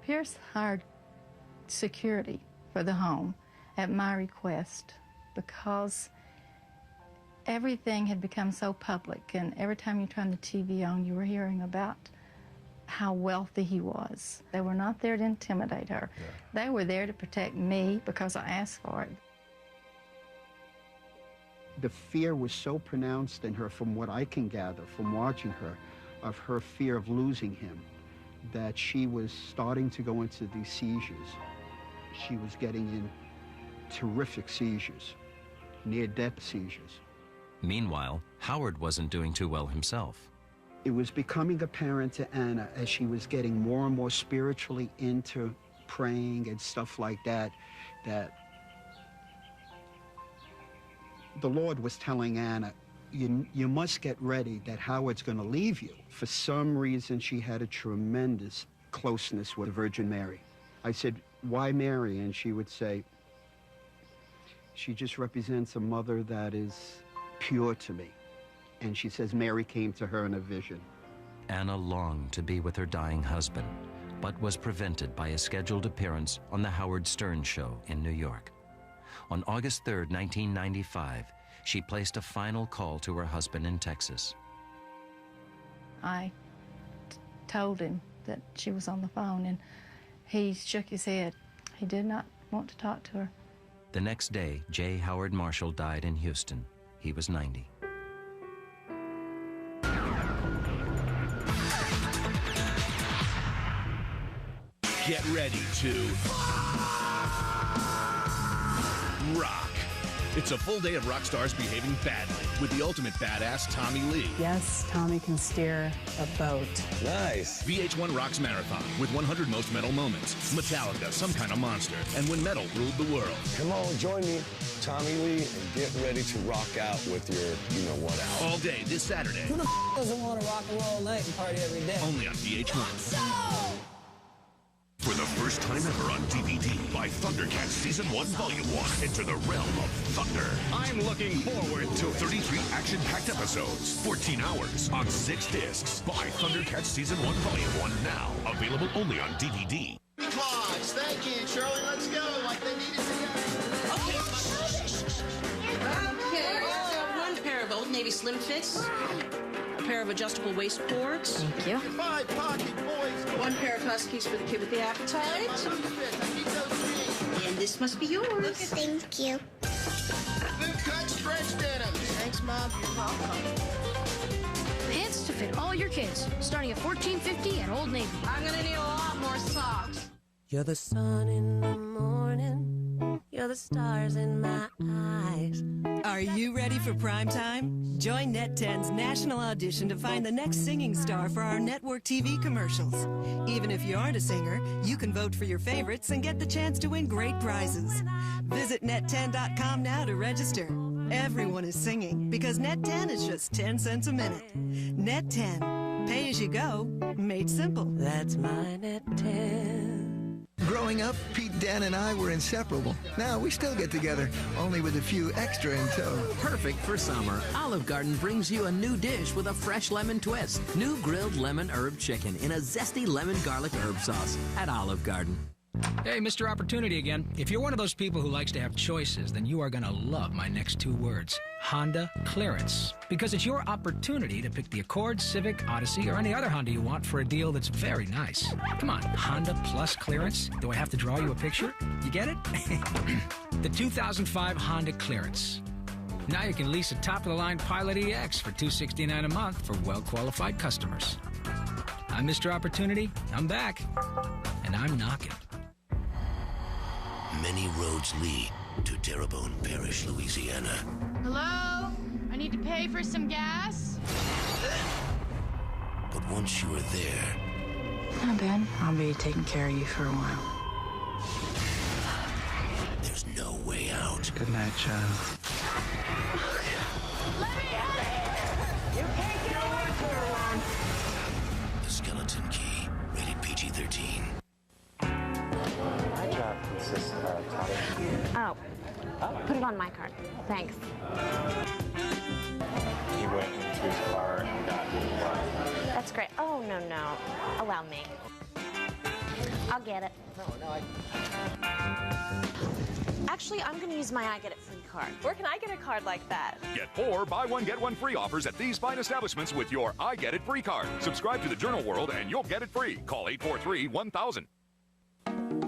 Pierce hired security for the home at my request because everything had become so public, and every time you turned the TV on, you were hearing about how wealthy he was. They were not there to intimidate her. Yeah. They were there to protect me because I asked for it. The fear was so pronounced in her, from what I can gather from watching her, of her fear of losing him, that she was starting to go into these seizures. She was getting in terrific seizures, near-death seizures. Meanwhile, Howard wasn't doing too well himself. It was becoming apparent to Anna as she was getting more and more spiritually into praying and stuff like that, that the Lord was telling Anna, you must get ready that Howard's going to leave you. For some reason, she had a tremendous closeness with the Virgin Mary. I said, why Mary? And she would say, she just represents a mother that is pure to me. And she says Mary came to her in a vision. Anna longed to be with her dying husband, but was prevented by a scheduled appearance on the Howard Stern Show in New York. On August 3rd, 1995, she placed a final call to her husband in Texas. I told him that she was on the phone, and he shook his head. He did not want to talk to her. The next day, J. Howard Marshall died in Houston. He was 90. Get ready to rock. It's a full day of rock stars behaving badly with the ultimate badass, Tommy Lee. Yes, Tommy can steer a boat. Nice. VH1 Rocks Marathon with 100 most metal moments. Metallica, Some Kind of Monster, and When Metal Ruled the World. Come on, join me, Tommy Lee, and get ready to rock out with your you-know-what out. All day this Saturday. Who the doesn't want to rock and roll all night and party every day? Only on VH1. For the first time ever on DVD, by Thundercats Season 1, Volume 1, enter the realm of thunder. I'm looking forward to 33 action-packed episodes, 14 hours, on 6 discs. Buy Thundercats Season 1, Volume 1 now. Available only on DVD. Clogs, thank you, Shirley. Let's go like they needed to go. Okay, well, I have one pair of Old Navy Navy slim fits, a pair of adjustable waist cords. Thank you. 5 pocket boys. 1 pair of Huskies for the kid with the appetite. And this must be yours. Thank you. Boot cut stretch denim. Thanks, Mom. You're welcome. Pants to fit all your kids, starting at $14.50 at Old Navy. I'm gonna need a lot more socks. You're the sun in the morning. You're the stars in my eyes. Are you ready for prime time? Join Net 10's national audition to find the next singing star for our network TV commercials. Even if you aren't a singer, you can vote for your favorites and get the chance to win great prizes. Visit net10.com now to register. Everyone is singing because Net 10 is just 10 cents a minute. Net 10. Pay as you go, made simple. That's my Net 10. Growing up, Pete, Dan, and I were inseparable. Now we still get together, only with a few extra in tow. Perfect for summer, Olive Garden brings you a new dish with a fresh lemon twist. New grilled lemon herb chicken in a zesty lemon garlic herb sauce at Olive Garden. Hey, Mr. Opportunity again. If you're one of those people who likes to have choices, then you are going to love my next 2 words. Honda Clearance. Because it's your opportunity to pick the Accord, Civic, Odyssey, or any other Honda you want for a deal that's very nice. Come on, Honda Plus Clearance. Do I have to draw you a picture? You get it? The 2005 Honda Clearance. Now you can lease a top-of-the-line Pilot EX for $269 a month for well-qualified customers. I'm Mr. Opportunity. I'm back. And I'm knocking. Many roads lead to Terrebonne Parish, Louisiana. Hello? I need to pay for some gas. But once you are there... Hi, Ben. I'll be taking care of you for a while. There's no way out. Good night, child. Let me out of here! You can't get away from her. The Skeleton Key, rated PG-13. My job consists of Oh, put it on my card. Thanks. He went into his car and got his wife. That's great. Oh, no. Allow me. I'll get it. Actually, I'm going to use my I Get It Free card. Where can I get a card like that? Get 4 buy 1 get 1 free offers at these fine establishments with your I Get It Free card. Subscribe to the Journal World and you'll get it free. Call 843-1000.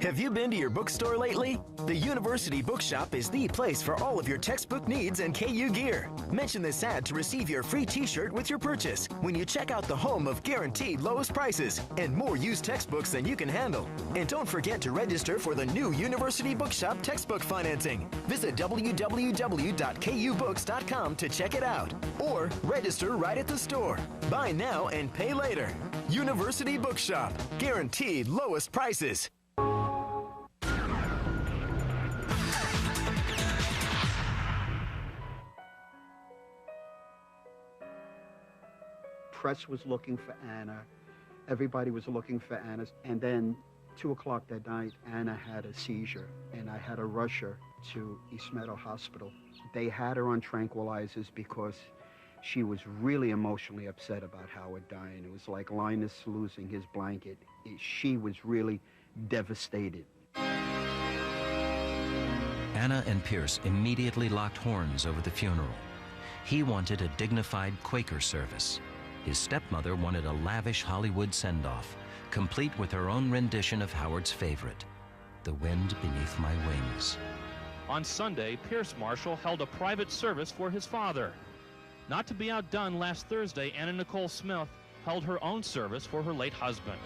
Have you been to your bookstore lately? The University Bookshop is the place for all of your textbook needs and KU gear. Mention this ad to receive your free t-shirt with your purchase when you check out the home of guaranteed lowest prices and more used textbooks than you can handle. And don't forget to register for the new University Bookshop textbook financing. Visit www.kubooks.com to check it out. Or register right at the store. Buy now and pay later. University Bookshop. Guaranteed lowest prices. Press was looking for Anna. Everybody was looking for Anna. And then 2 o'clock that night, Anna had a seizure, and I had to rush her to East Meadow Hospital. They had her on tranquilizers because she was really emotionally upset about Howard dying. It was like Linus losing his blanket. She was really devastated. Anna and Pierce immediately locked horns over the funeral. He wanted a dignified Quaker service. His stepmother wanted a lavish Hollywood send-off, complete with her own rendition of Howard's favorite, The Wind Beneath My Wings. On Sunday, Pierce Marshall held a private service for his father. Not to be outdone, last Thursday, Anna Nicole Smith held her own service for her late husband.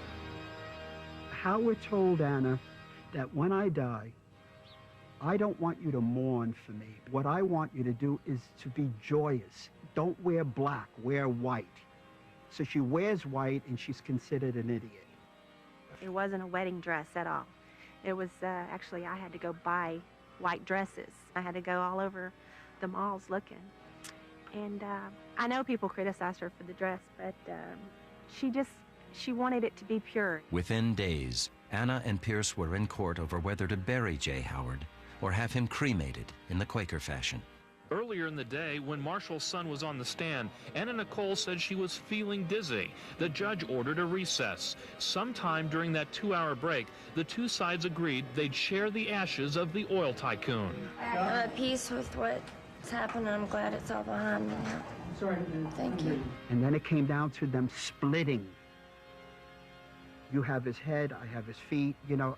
Howard told Anna that when I die, I don't want you to mourn for me. What I want you to do is to be joyous. Don't wear black, wear white. So she wears white, and she's considered an idiot. It wasn't a wedding dress at all. It was, actually, I had to go buy white dresses. I had to go all over the malls looking. And I know people criticized her for the dress, but she wanted it to be pure. Within days, Anna and Pierce were in court over whether to bury J. Howard or have him cremated in the Quaker fashion. Earlier in the day, when Marshall's son was on the stand, Anna Nicole said she was feeling dizzy. The judge ordered a recess. Sometime during that 2-hour break, the two sides agreed they'd share the ashes of the oil tycoon. I'm at peace with what It's happened, and I'm glad it's all behind me now. Sorry. Thank you. And then it came down to them splitting. You have his head, I have his feet. You know,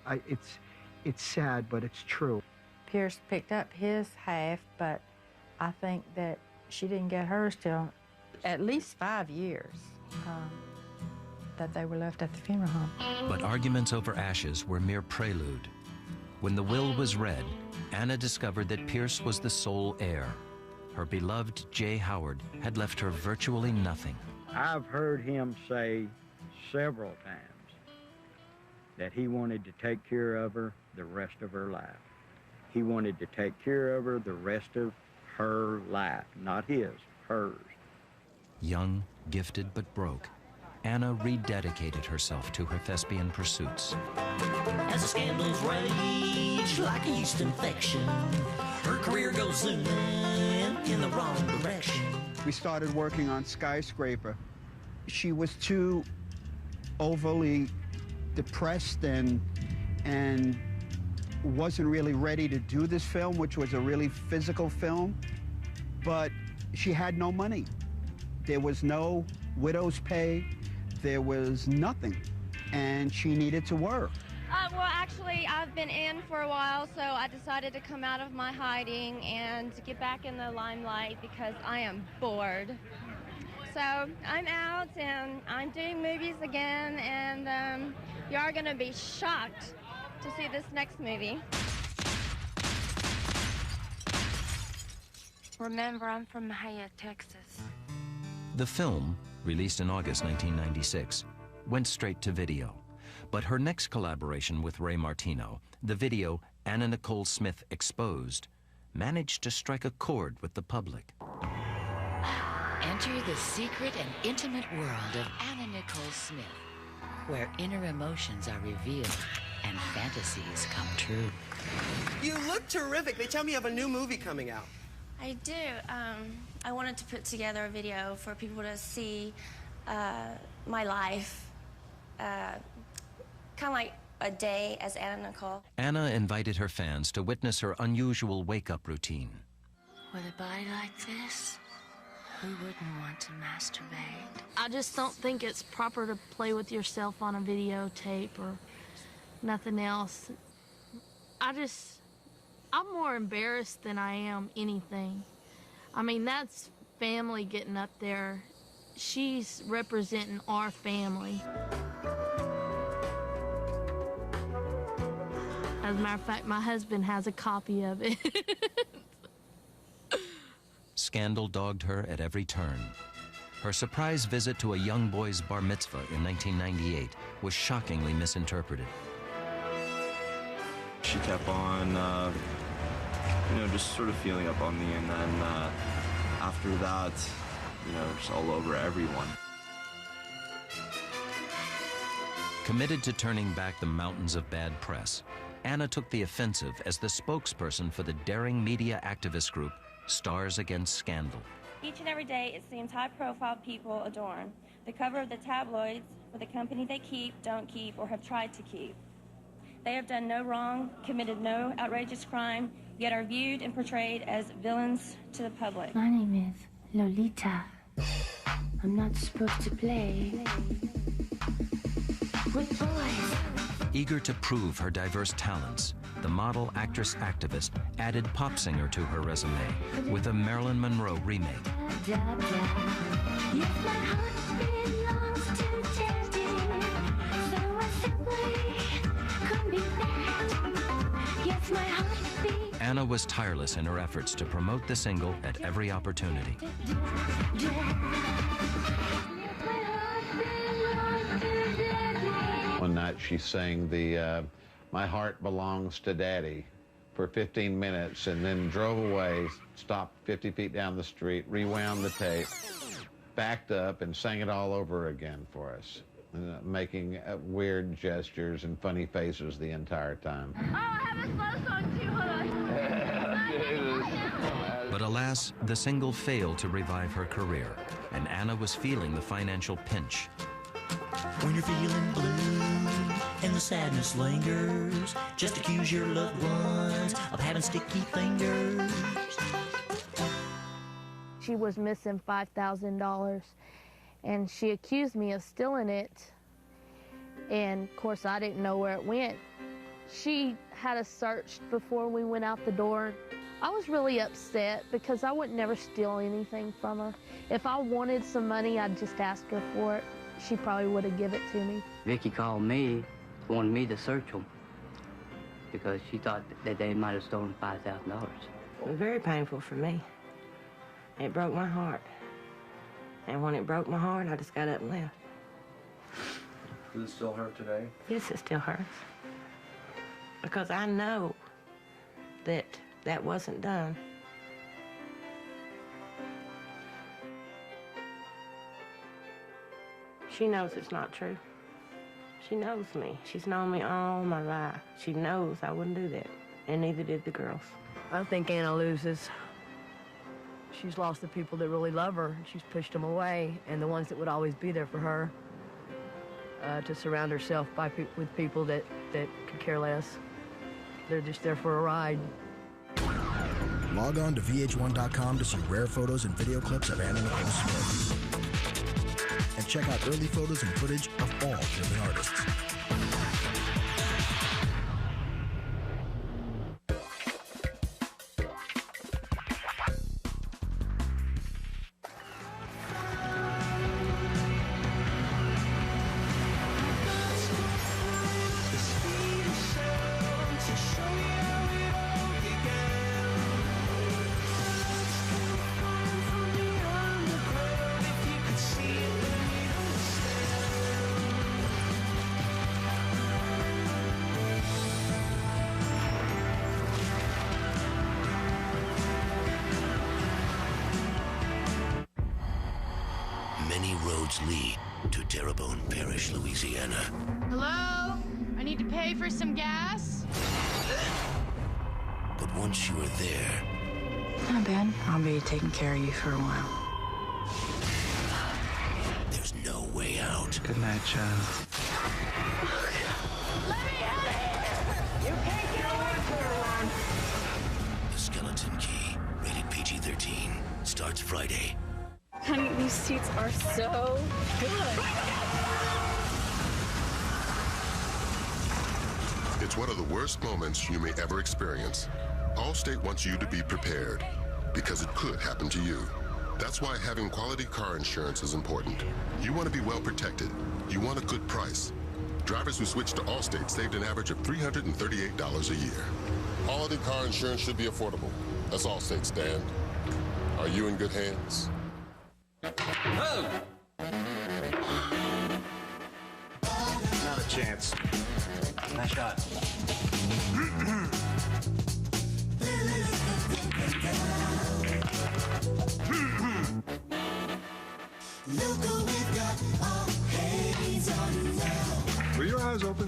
it's sad, but it's true. Pierce picked up his half, but I think that she didn't get hers till at least 5 years that they were left at the funeral home. But arguments over ashes were mere prelude. When the will was read, Anna discovered that Pierce was the sole heir. Her beloved Jay Howard had left her virtually nothing. I've heard him say several times that he wanted to take care of her the rest of her life. He wanted to take care of her the rest of her life, not his, hers. Young, gifted, but broke, Anna rededicated herself to her thespian pursuits. As the scandals rage like a yeast infection, her career goes zooming in the wrong direction. We started working on Skyscraper. She was too overly depressed and wasn't really ready to do this film, which was a really physical film, but she had no money. There was no widow's pay, there was nothing, and she needed to work. Well, actually, I've been in for a while, so I decided to come out of my hiding and get back in the limelight because I am bored. So I'm out and I'm doing movies again, and you are going to be shocked to see this next movie. Remember, I'm from Mahia, Texas. The film, released in August 1996, went straight to video. But her next collaboration with Ray Martino, the video Anna Nicole Smith Exposed, managed to strike a chord with the public. Enter the secret and intimate world of Anna Nicole Smith, where inner emotions are revealed and fantasies come true. You look terrific. They tell me you have a new movie coming out. I do. I wanted to put together a video for people to see my life, kind of like a day as Anna Nicole. Anna invited her fans to witness her unusual wake-up routine. With a body like this, who wouldn't want to masturbate? I just don't think it's proper to play with yourself on a videotape or nothing else. I'm more embarrassed than I am anything. I mean, that's family getting up there. She's representing our family. As a matter of fact, my husband has a copy of it. Scandal dogged her at every turn. Her surprise visit to a young boy's bar mitzvah in 1998 was shockingly misinterpreted. She kept on, just sort of feeling up on me, and then after that, just all over everyone. Committed to turning back the mountains of bad press, Anna took the offensive as the spokesperson for the daring media activist group Stars Against Scandal. Each and every day, it seems high-profile people adorn the cover of the tabloids for the company they keep, don't keep, or have tried to keep. They have done no wrong, committed no outrageous crime, yet are viewed and portrayed as villains to the public. My name is Lolita. I'm not supposed to play with boys. Eager to prove her diverse talents, the model, actress, activist added pop singer to her resume with a Marilyn Monroe remake. Anna was tireless in her efforts to promote the single at every opportunity. One night she sang the My Heart Belongs to Daddy for 15 minutes and then drove away, stopped 50 feet down the street, rewound the tape, backed up and sang it all over again for us, making weird gestures and funny faces the entire time. Oh, I have a slow song too, hold on. But alas, the single failed to revive her career, and Anna was feeling the financial pinch. When you're feeling blue and the sadness lingers, just accuse your loved ones of having sticky fingers. she was missing $5,000, and she accused me of stealing it, and of course I didn't know where it went. She had us searched before we went out the door. I was really upset because I would never steal anything from her. If I wanted some money, I'd just ask her for it. She probably would have given it to me. Vicky called me, wanted me to search them because she thought that they might have stolen $5,000. It was very painful for me. It broke my heart. And when it broke my heart, I just got up and left. Does it still hurt today? Yes, it still hurts. Because I know that that wasn't done. She knows it's not true. She knows me. She's known me all my life. She knows I wouldn't do that, and neither did the girls. I think Anna loses. She's lost the people that really love her. She's pushed them away, and the ones that would always be there for her, to surround herself with people that could care less. They're just there for a ride. Log on to VH1.com to see rare photos and video clips of Anna Nicole Smith. And check out early photos and footage of all living artists. Many roads lead to Terrebonne Parish, Louisiana. Hello? I need to pay for some gas. But once you are there... Hi, Ben. I'll be taking care of you for a while. There's no way out. Good night, child. Let me out of here! You can't get away for long. The Skeleton Key, rated PG-13, starts Friday. Honey, these seats are so good. It's one of the worst moments you may ever experience. Allstate wants you to be prepared because it could happen to you. That's why having quality car insurance is important. You want to be well protected. You want a good price. Drivers who switched to Allstate saved an average of $338 a year. Quality car insurance should be affordable. That's Allstate stand. Are you in good hands? Oh! Not a chance. Nice shot. Were your eyes open?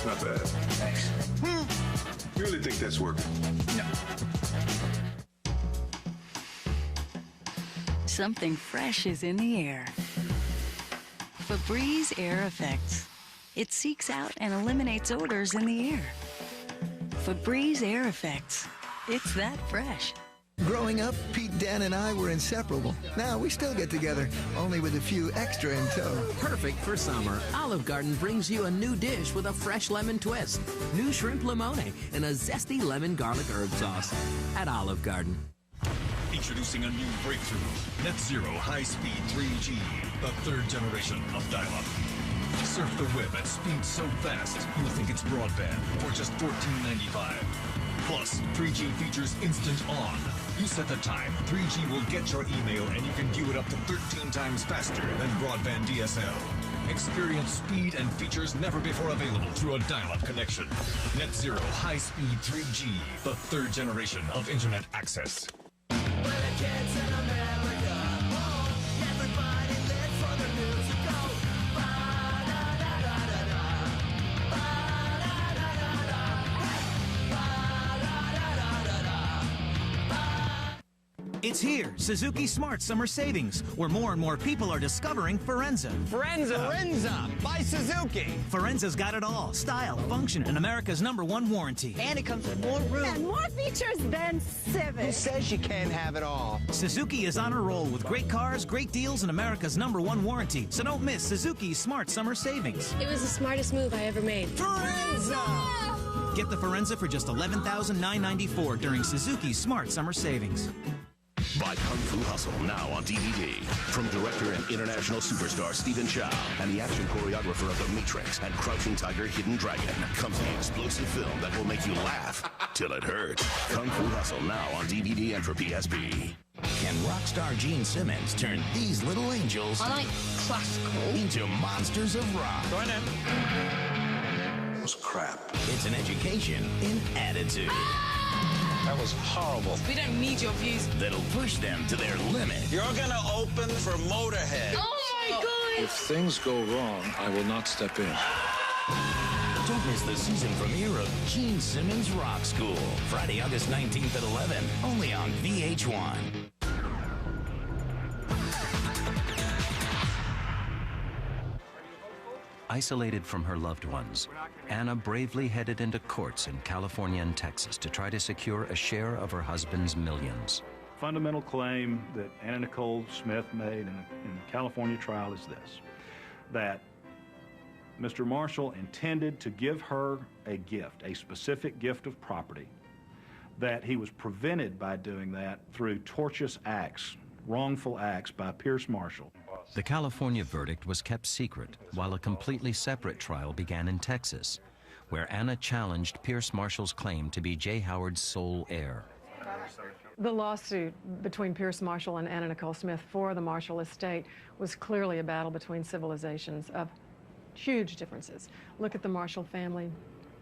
Not bad. Thanks. You really think that's working? No. Something fresh is in the air. Febreze Air Effects. It seeks out and eliminates odors in the air. Febreze Air Effects. It's that fresh. Growing up, Pete, Dan, and I were inseparable. Now we still get together, only with a few extra in tow. Perfect for summer, Olive Garden brings you a new dish with a fresh lemon twist. New shrimp limone and a zesty lemon garlic herb sauce at Olive Garden. Introducing a new breakthrough, Net Zero High-Speed 3G, the third generation of dial-up. Surf the web at speeds so fast, you'll think it's broadband for just $14.95. Plus, 3G features instant on. You set the time, 3G will get your email and you can view it up to 13 times faster than broadband DSL. Experience speed and features never before available through a dial-up connection. Net Zero High-Speed 3G, the third generation of internet access. It's here, Suzuki Smart Summer Savings, where more and more people are discovering Forenza. Forenza by Suzuki. Forenza's got it all: style, function, and America's #1 warranty. And it comes with more room. And more features than Civic. Who says you can't have it all? Suzuki is on a roll with great cars, great deals, and America's #1 warranty. So don't miss Suzuki's Smart Summer Savings. It was the smartest move I ever made. Forenza! Get the Forenza for just $11,994 during Suzuki's Smart Summer Savings. Buy Kung Fu Hustle now on DVD. From director and international superstar Stephen Chow and the action choreographer of The Matrix and Crouching Tiger, Hidden Dragon comes the explosive film that will make you laugh till it hurts. Kung Fu Hustle now on DVD and for PSP. Can rock star Gene Simmons turn these little angels I like classical into monsters of rock? Join in. It was crap. It's an education in attitude. That was horrible. We don't need your views. That'll push them to their limit. You're gonna open for Motorhead. Oh my God! If things go wrong, I will not step in. Don't miss the season premiere of Gene Simmons Rock School. Friday, August 19th at 11. Only on VH1. Isolated from her loved ones, Anna bravely headed into courts in California and Texas to try to secure a share of her husband's millions. Fundamental claim that Anna Nicole Smith made in the California trial is this: that Mr. Marshall intended to give her a gift, a specific gift of property, that he was prevented by doing that through tortious acts, wrongful acts by Pierce Marshall. The California verdict was kept secret while a completely separate trial began in Texas, where Anna challenged Pierce Marshall's claim to be J. Howard's sole heir. The lawsuit between Pierce Marshall and Anna Nicole Smith for the Marshall estate was clearly a battle between civilizations of huge differences. Look at the Marshall family,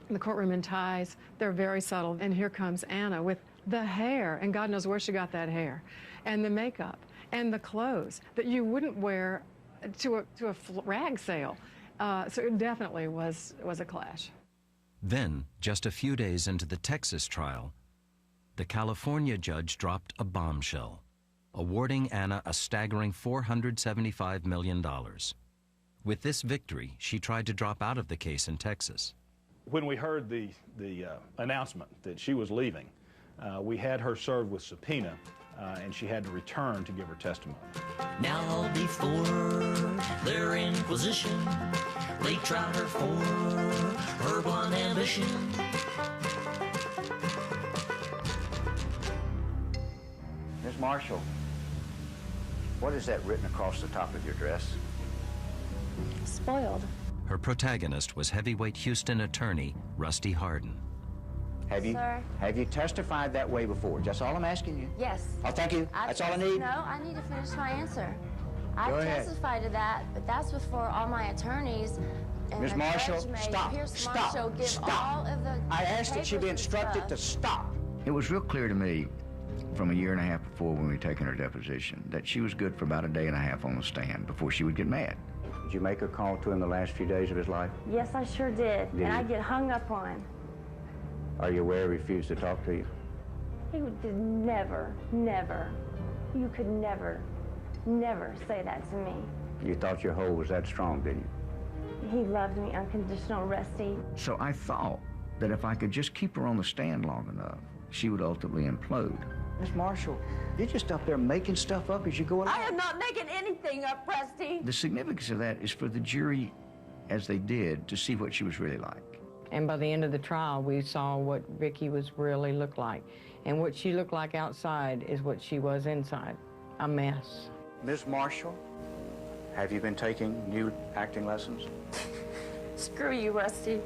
the courtroom in ties, they're very subtle. And here comes Anna with the hair, and God knows where she got that hair, and the makeup, and the clothes that you wouldn't wear to a rag sale. So it definitely was a clash. Then, just a few days into the Texas trial, the California judge dropped a bombshell, awarding Anna a staggering $475 million. With this victory, she tried to drop out of the case in Texas. When we heard the announcement that she was leaving, we had her served with subpoena, and she had to return to give her testimony. Now before their inquisition, they tried her for her one ambition. Miss Marshall, what is that written across the top of your dress? Spoiled. Her protagonist was heavyweight Houston attorney Rusty Hardin. Have you testified that way before? That's all I'm asking you. Yes. Oh, thank you. That's all I need. No, I need to finish my answer. I've Go ahead. testified to that, but that's before all my attorneys. And Ms. the Marshall, judge made stop. Pierce Stop. Marshall give Stop. all of the I asked that she be papers and instructed to stuff. stop. It was real clear to me from a year and a half before when we were taking her deposition that she was good for about a day and a half on the stand before she would get mad. Did you make a call to him the last few days of his life? Yes, I sure did. Did And I you? get hung up on. Are you aware he refused to talk to you? He would never, never, you could never, never say that to me. You thought your hold was that strong, didn't you? He loved me unconditional, Rusty. So I thought that if I could just keep her on the stand long enough, she would ultimately implode. Miss Marshall, you're just up there making stuff up as you go along. I am not making anything up, Rusty. The significance of that is for the jury, as they did, to see what she was really like. And by the end of the trial, we saw what Vicky was really looked like. And what she looked like outside is what she was inside, a mess. Miss Marshall, have you been taking new acting lessons? Screw you, Rusty.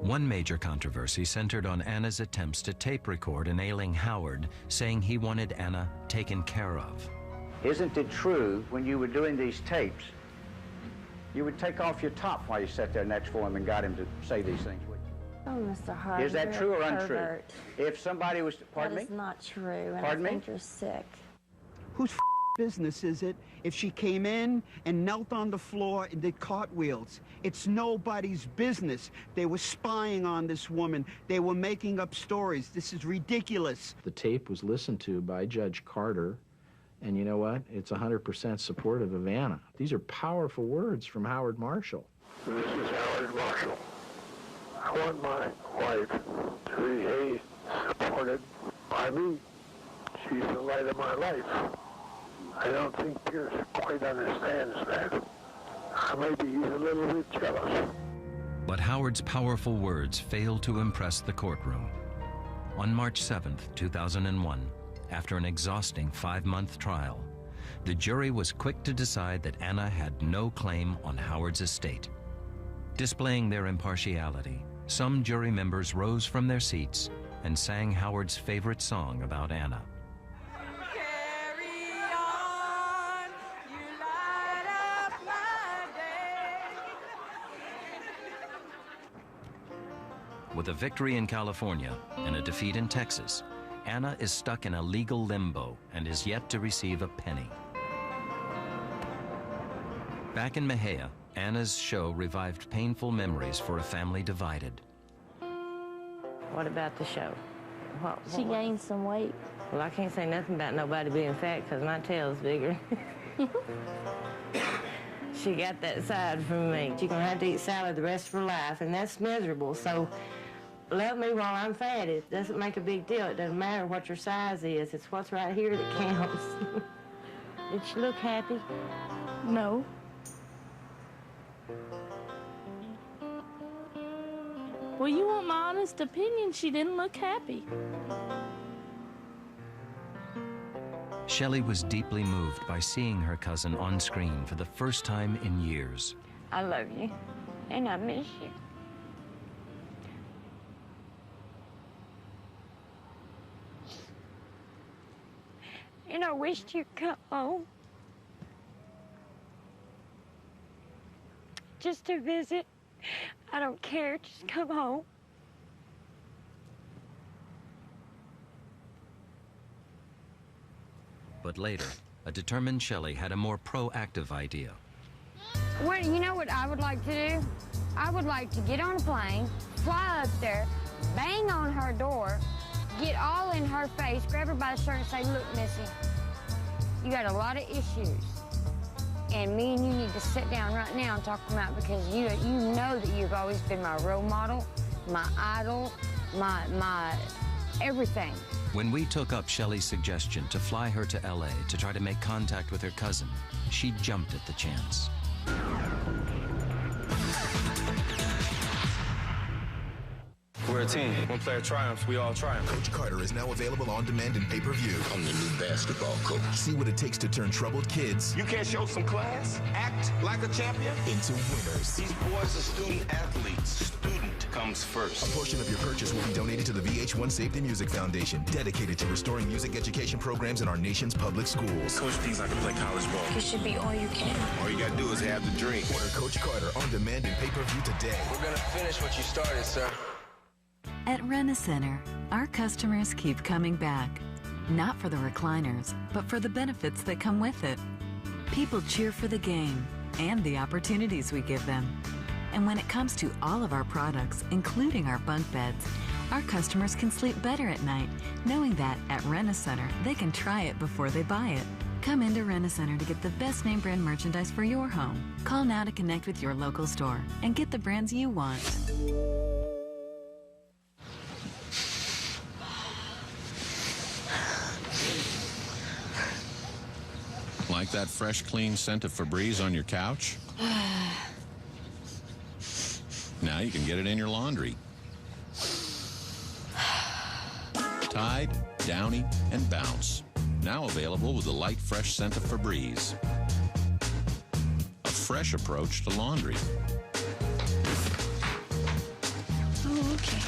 One major controversy centered on Anna's attempts to tape record an ailing Howard, saying he wanted Anna taken care of. Isn't it true when you were doing these tapes, you would take off your top while you sat there next to him and got him to say these things? Oh, Mr. Hart. Is that you're true or a untrue? pervert. If somebody was, pardon me? That is not true, and Pardon I me? think you're sick. Who's business, is it, if she came in and knelt on the floor and did cartwheels? It's nobody's business. They were spying on this woman. They were making up stories. This is ridiculous. The tape was listened to by Judge Carter, and you know what? It's 100% supportive of Anna. These are powerful words from Howard Marshall. This is Howard Marshall. I want my wife to be supported by me. She's the light of my life. I don't think Pierce quite understands that. Maybe he's a little bit jealous. But Howard's powerful words failed to impress the courtroom. On March 7th, 2001, after an exhausting 5-month trial, the jury was quick to decide that Anna had no claim on Howard's estate. Displaying their impartiality, some jury members rose from their seats and sang Howard's favorite song about Anna. With a victory in California and a defeat in Texas, Anna is stuck in a legal limbo and is yet to receive a penny. Back in Mejia, Anna's show revived painful memories for a family divided. What about the show? She gained some weight. Well, I can't say nothing about nobody being fat because my tail's bigger. She got that side from me. She's gonna have to eat salad the rest of her life, and that's miserable. So love me while I'm fat. It doesn't make a big deal. It doesn't matter what your size is. It's what's right here that counts. Did she look happy? No. Well, you want my honest opinion, she didn't look happy. Shelley was deeply moved by seeing her cousin on screen for the first time in years. I love you, and I miss you. And I wished you'd come home. Just to visit. I don't care, just come home. But later, a determined Shelley had a more proactive idea. Well, you know what I would like to do? I would like to get on a plane, fly up there, bang on her door, get all in her face, grab her by the shirt and say, look, Missy, you got a lot of issues. And me and you need to sit down right now and talk them out because you know that you've always been my role model, my idol, my everything. When we took up Shelley's suggestion to fly her to LA to try to make contact with her cousin, she jumped at the chance. We're a team. One player triumphs, we all triumph. Coach Carter is now available on demand and pay-per-view. I'm the new basketball coach. See what it takes to turn troubled kids. You can't show some class, act like a champion, into winners. These boys are student athletes. Student comes first. A portion of your purchase will be donated to the VH1 Safety Music Foundation, dedicated to restoring music education programs in our nation's public schools. Coach thinks I can play college ball. You should be all you can. All you gotta do is have the dream. Order Coach Carter on demand and pay-per-view today. We're gonna finish what you started, sir. At Rent-A-Center, our customers keep coming back. Not for the recliners, but for the benefits that come with it. People cheer for the game and the opportunities we give them. And when it comes to all of our products, including our bunk beds, our customers can sleep better at night, knowing that at Rent-A-Center, they can try it before they buy it. Come into Rent-A-Center to get the best name brand merchandise for your home. Call now to connect with your local store and get the brands you want. Like that fresh, clean scent of Febreze on your couch? Now you can get it in your laundry. Tide, Downy, and Bounce. Now available with the light, fresh scent of Febreze. A fresh approach to laundry. Oh, okay.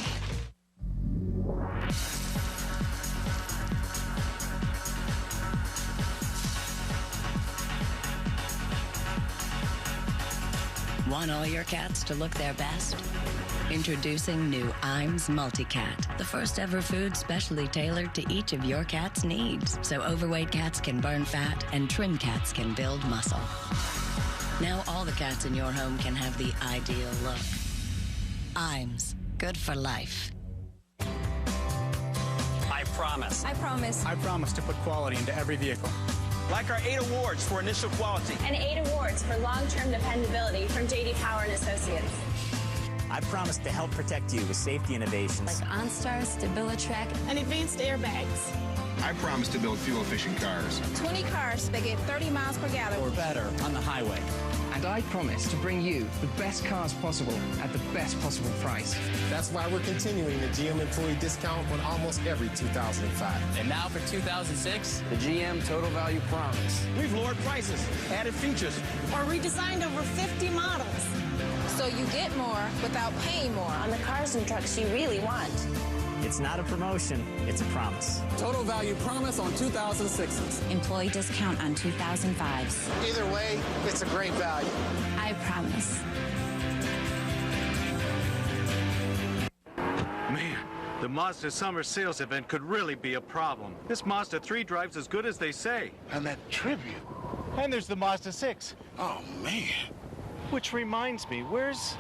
Want all your cats to look their best? Introducing new Iams Multicat, the first ever food specially tailored to each of your cat's needs, so overweight cats can burn fat and trim cats can build muscle. Now all the cats in your home can have the ideal look. Iams, good for life. I promise. I promise. I promise to put quality into every vehicle. Like our 8 awards for initial quality. And 8 awards for long-term dependability from J.D. Power and Associates. I promise to help protect you with safety innovations. Like OnStar, StabiliTrack, and advanced airbags. I promise to build fuel-efficient cars. 20 cars that get 30 miles per gallon. Or better on the highway. And I promise to bring you the best cars possible at the best possible price. That's why we're continuing the GM employee discount on almost every 2005. And now for 2006, the GM Total Value Promise. We've lowered prices, added features, or redesigned over 50 models. So you get more without paying more on the cars and trucks you really want. It's not a promotion, it's a promise. Total value promise on 2006s. Employee discount on 2005s. Either way, it's a great value. I promise. Man, the Mazda summer sales event could really be a problem. This Mazda 3 drives as good as they say. And that tribute. And there's the Mazda 6. Oh, man. Which reminds me, where's...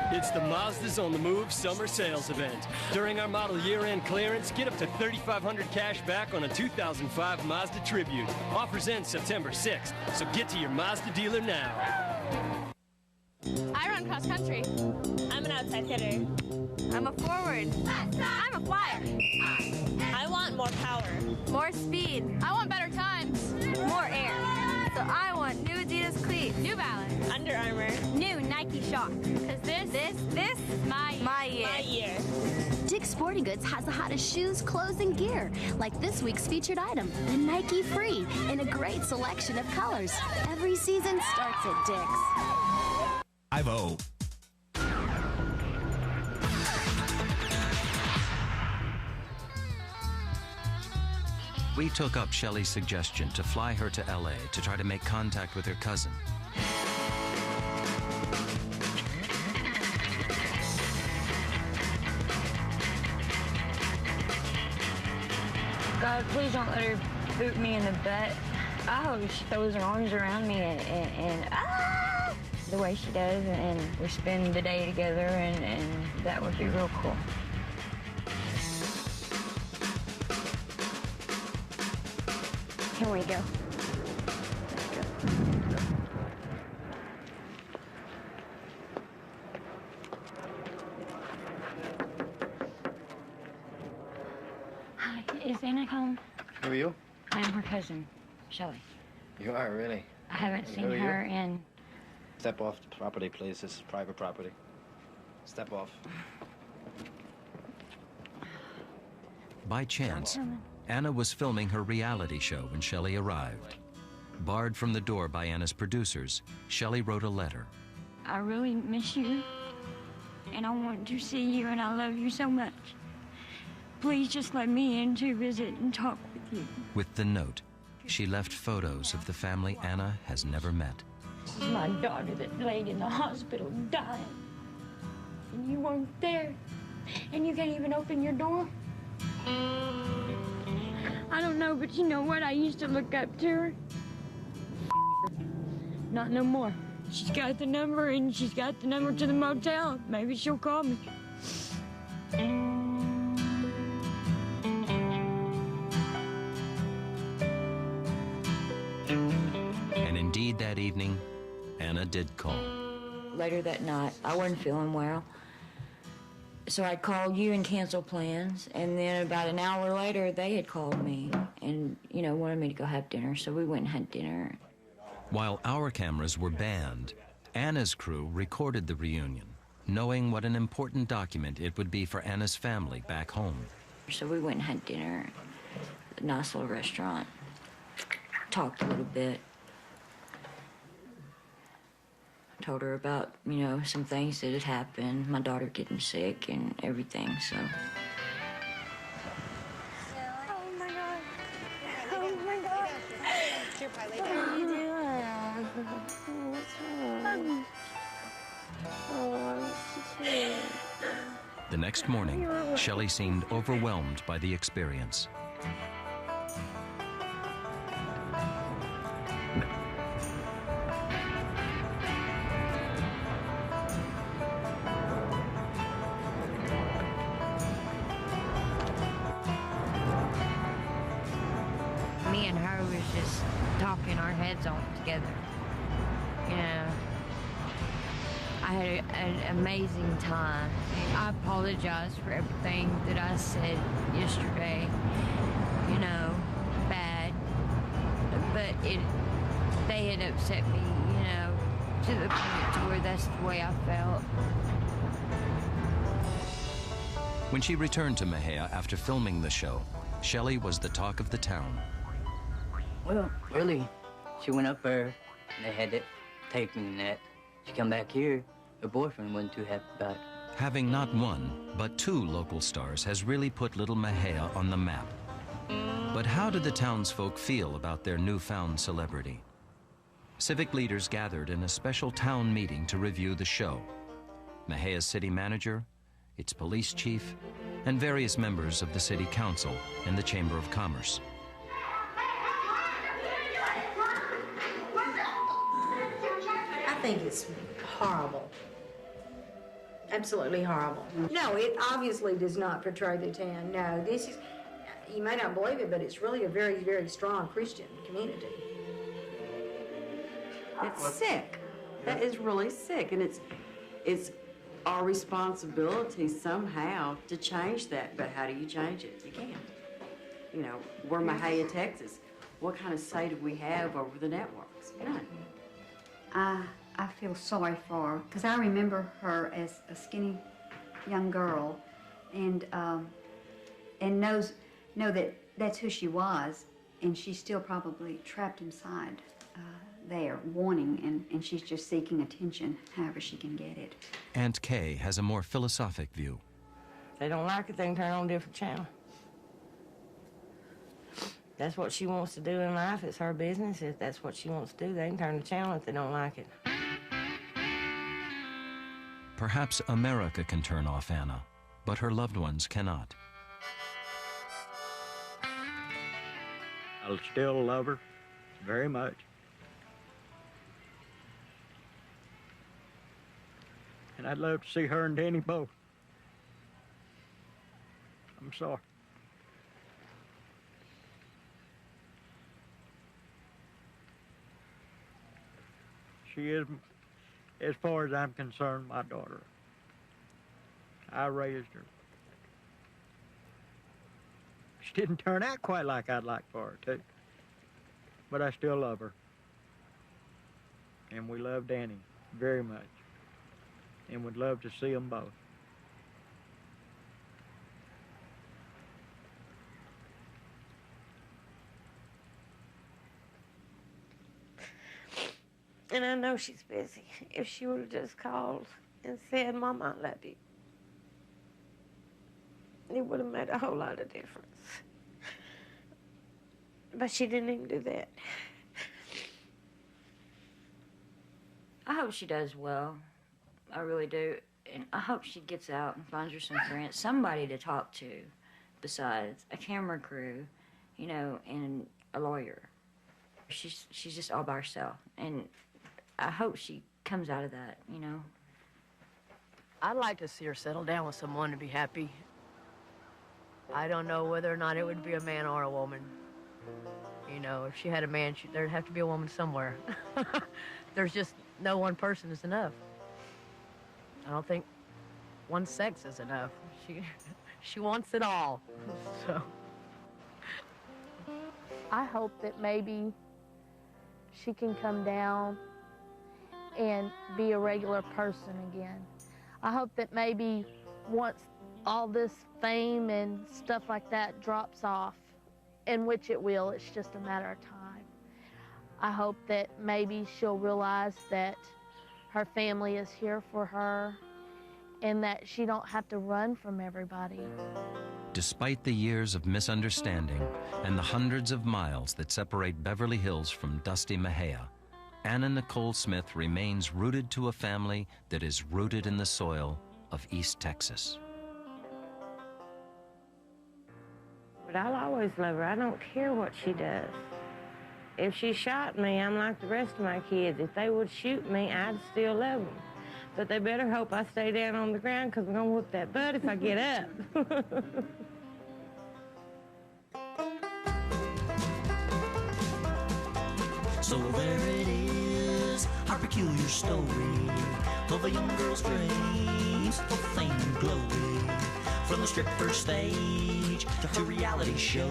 It's the Mazda's on the Move summer sales event. During our model year-end clearance, get up to $3,500 cash back on a 2005 Mazda Tribute. Offers end September 6th, so get to your Mazda dealer now. I run cross country. I'm an outside hitter. I'm a forward. I'm a flyer. I want more power. More speed. I want better times. More air. So I want new Adidas cleats. New Balance. Under Armour. New Nike Shock. Cause this is my year. My year. Dick's Sporting Goods has the hottest shoes, clothes, and gear. Like this week's featured item, the Nike Free, in a great selection of colors. Every season starts at Dick's. 5-0. We took up Shelley's suggestion to fly her to LA to try to make contact with her cousin. God, please don't let her boot me in the butt. I hope she throws her arms around me and the way she does, and we spend the day together, and that would be real cool. Here we go. Let's go. Hi, is Anna home? Who are you? I am her cousin, Shelley. You are, really? I haven't seen her in... Step off the property, please. This is private property. Step off. By chance, Anna was filming her reality show when Shelley arrived. Barred from the door by Anna's producers, Shelley wrote a letter. I really miss you, and I want to see you, and I love you so much. Please just let me in to visit and talk with you. With the note, she left photos of the family Anna has never met. This is my daughter that laid in the hospital dying, and you weren't there, and you can't even open your door. I don't know, but you know what? I used to look up to her. Not no more. She's got the number, and she's got the number to the motel. Maybe she'll call me. And indeed, that evening, Anna did call. Later that night, I wasn't feeling well. So I called you and canceled plans, and then about an hour later, they had called me and, you know, wanted me to go have dinner, so we went and had dinner. While our cameras were banned, Anna's crew recorded the reunion, knowing what an important document it would be for Anna's family back home. So we went and had dinner at a nice little restaurant, talked a little bit. Told her about, you know, some things that had happened, my daughter getting sick and everything, so. Oh my God. Oh my God. What are you doing? What's The next morning, Shelley seemed overwhelmed by the experience. Me and her was just talking our heads off together. You know, I had an amazing time. I apologize for everything that I said yesterday. You know, bad. But they had upset me, you know, to the point to where that's the way I felt. When she returned to Mejia after filming the show, Shelley was the talk of the town. Well, really, she went up there, and they had it taping and that. She come back here, her boyfriend wasn't too happy about it. Having not one, but two local stars has really put Little Mejia on the map. But how did the townsfolk feel about their newfound celebrity? Civic leaders gathered in a special town meeting to review the show. Mejia's city manager, its police chief, and various members of the city council and the Chamber of Commerce. I think it's horrible. Absolutely horrible. No, it obviously does not portray the town. No, this is, you may not believe it, but it's really a very, very strong Christian community. It's sick. That is really sick, and it's our responsibility somehow to change that. But how do you change it? You can't. You know, we're Mejia, Texas. What kind of say do we have over the networks? None. I feel sorry for her because I remember her as a skinny young girl, and know that that's who she was, and she's still probably trapped inside there, wanting, and she's just seeking attention however she can get it. Aunt Kay has a more philosophic view. If they don't like it, they can turn on a different channel. That's what she wants to do in life. It's her business. If that's what she wants to do, they can turn the channel if they don't like it. Perhaps America can turn off Anna, but her loved ones cannot. I still love her very much. And I'd love to see her and Danny both. I'm sorry. She is, as far as I'm concerned, my daughter. I raised her. She didn't turn out quite like I'd like for her to, but I still love her. And we love Danny very much, and would love to see them both. And I know she's busy. If she would have just called and said, Mom, I love you, it would have made a whole lot of difference. But she didn't even do that. I hope she does well. I really do. And I hope she gets out and finds her some friends, somebody to talk to besides a camera crew, you know, and a lawyer. She's just all by herself. And I hope she comes out of that, you know. I'd like to see her settle down with someone to be happy. I don't know whether or not it would be a man or a woman. You know, if she had a man, there'd have to be a woman somewhere. There's just no one person is enough. I don't think one sex is enough. She wants it all, so. I hope that maybe she can come down and be a regular person again. I hope that maybe once all this fame and stuff like that drops off, in which it will, it's just a matter of time. I hope that maybe she'll realize that her family is here for her and that she don't have to run from everybody. Despite the years of misunderstanding and the hundreds of miles that separate Beverly Hills from dusty Mejia, Anna Nicole Smith remains rooted to a family that is rooted in the soil of East Texas. But I'll always love her. I don't care what she does. If she shot me, I'm like the rest of my kids. If they would shoot me, I'd still love them. But they better hope I stay down on the ground, because I'm going to whoop that butt if I get up. So there it is, our peculiar story of a young girl's dreams of fame and glory. From the stripper stage to reality show,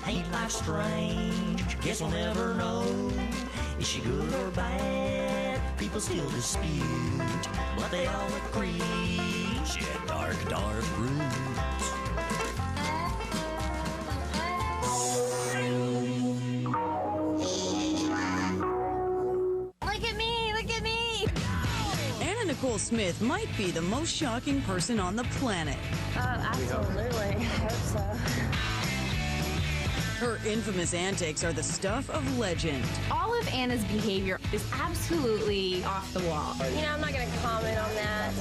ain't life strange? Guess we'll never know. Is she good or bad? People still dispute, but they all agree she had dark, dark roots. Look at me! Look at me! Anna Nicole Smith might be the most shocking person on the planet. Absolutely. I hope so. Her infamous antics are the stuff of legend. All of Anna's behavior is absolutely off the wall. You know, I'm not going to comment on that.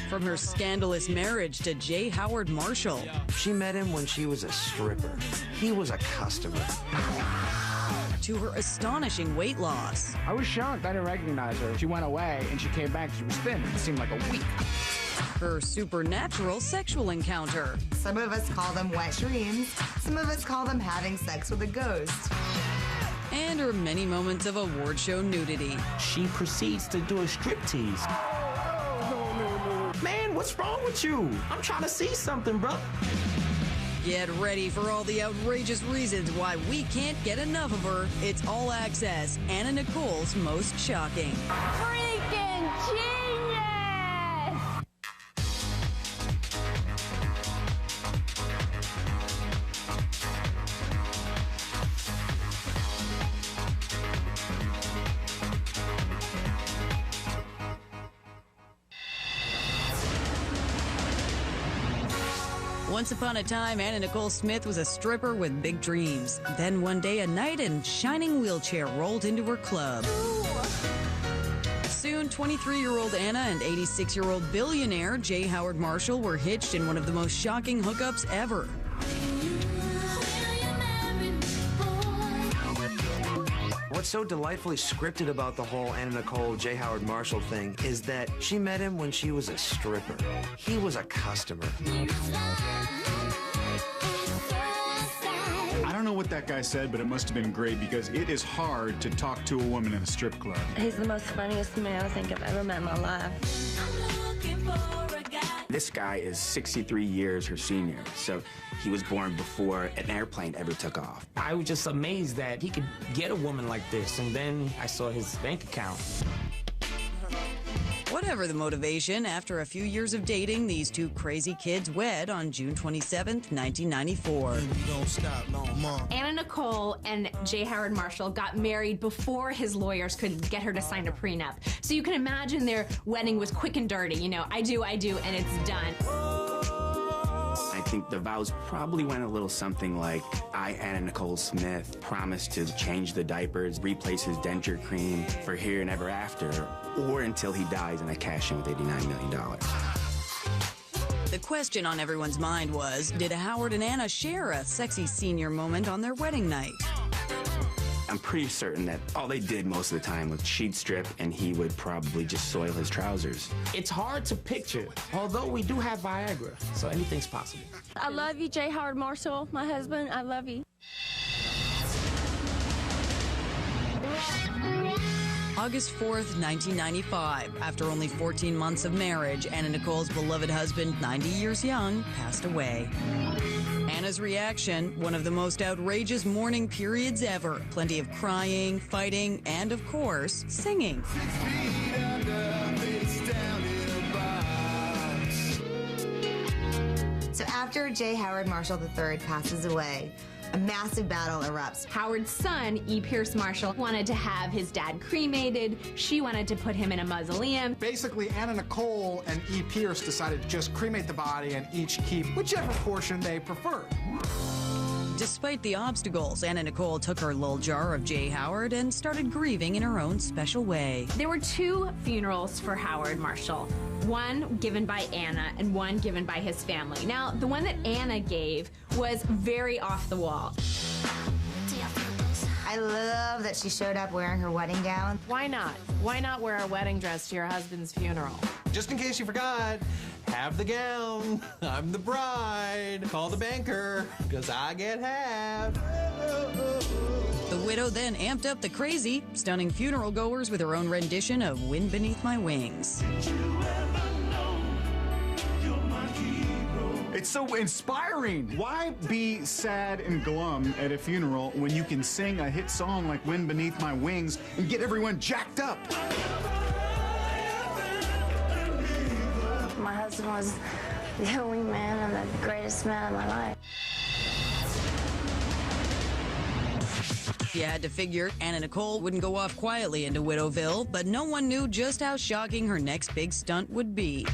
From her scandalous marriage to J. Howard Marshall. She met him when she was a stripper. He was a customer. To her astonishing weight loss. I was shocked. I didn't recognize her. She went away, and she came back. She was thin. It seemed like a week. Her supernatural sexual encounter. Some of us call them wet dreams. Some of us call them having sex with a ghost. And her many moments of award show nudity. She proceeds to do a striptease. Man, what's wrong with you? I'm trying to see something, bro. Get ready for all the outrageous reasons why we can't get enough of her. It's All Access, Anna Nicole's Most Shocking. Freaking genius! Once upon a time, Anna Nicole Smith was a stripper with big dreams. Then one day, a knight in shining wheelchair rolled into her club. Soon, 23-year-old Anna and 86-year-old billionaire J. Howard Marshall were hitched in one of the most shocking hookups ever. What's so delightfully scripted about the whole Anna Nicole, J. Howard Marshall thing is that she met him when she was a stripper. He was a customer. I don't know what that guy said, but it must have been great because it is hard to talk to a woman in a strip club. He's the most funniest man I think I've ever met in my life. This guy is 63 years her senior, so he was born before an airplane ever took off. I was just amazed that he could get a woman like this, and then I saw his bank account. Whatever the motivation, after a few years of dating, these two crazy kids wed on June 27th, 1994. Anna Nicole and J. Howard Marshall got married before his lawyers could get her to sign a prenup. So you can imagine their wedding was quick and dirty. You know, I do, and it's done. I think the vows probably went a little something like, I, Anna Nicole Smith, promise to change the diapers, replace his denture cream for here and ever after, or until he dies and I cash in with $89 million. The question on everyone's mind was, did Howard and Anna share a sexy senior moment on their wedding night? I'm pretty certain that all they did most of the time was she'd strip and he would probably just soil his trousers. It's hard to picture, although we do have Viagra, so anything's possible. I love you, J. Howard Marshall, my husband. I love you. August 4th, 1995. After only 14 months of marriage, Anna Nicole's beloved husband, 90 years young, passed away. Anna's reaction, one of the most outrageous mourning periods ever. Plenty of crying, fighting, and of course, singing. So after J. Howard Marshall III passes away, a massive battle erupts. Howard's son, E. Pierce Marshall, wanted to have his dad cremated. She wanted to put him in a mausoleum. Basically, Anna Nicole and E. Pierce decided to just cremate the body and each keep whichever portion they preferred. Despite the obstacles, Anna Nicole took her little jar of J. Howard and started grieving in her own special way. There were 2 funerals for Howard Marshall. One given by Anna and one given by his family. Now, the one that Anna gave was very off the wall. I love that she showed up wearing her wedding gown. Why not? Why not wear a wedding dress to your husband's funeral? Just in case you forgot, have the gown. I'm the bride. Call the banker, because I get half. The widow then amped up the crazy, stunning funeral goers with her own rendition of Wind Beneath My Wings. It's so inspiring. Why be sad and glum at a funeral when you can sing a hit song like Wind Beneath My Wings and get everyone jacked up? My husband was the only man and the greatest man in my life. You had to figure Anna Nicole wouldn't go off quietly into Widowville, but no one knew just how shocking her next big stunt would be.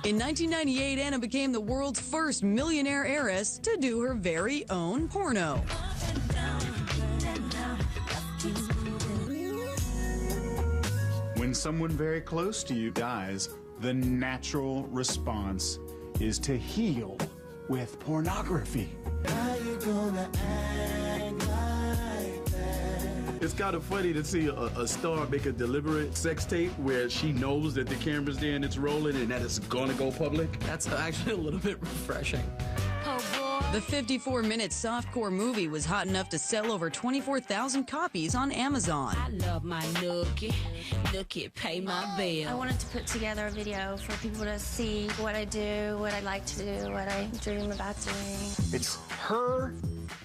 In 1998, Anna became the world's first millionaire heiress to do her very own porno. When someone very close to you dies, the natural response is to heal with pornography. It's kind of funny to see a star make a deliberate sex tape where she knows that the camera's there and it's rolling and that it's gonna go public. That's actually a little bit refreshing. The 54-minute softcore movie was hot enough to sell over 24,000 copies on Amazon. I love my nookie. Nookie, pay my bill. I wanted to put together a video for people to see what I do, what I like to do, what I dream about doing. It's her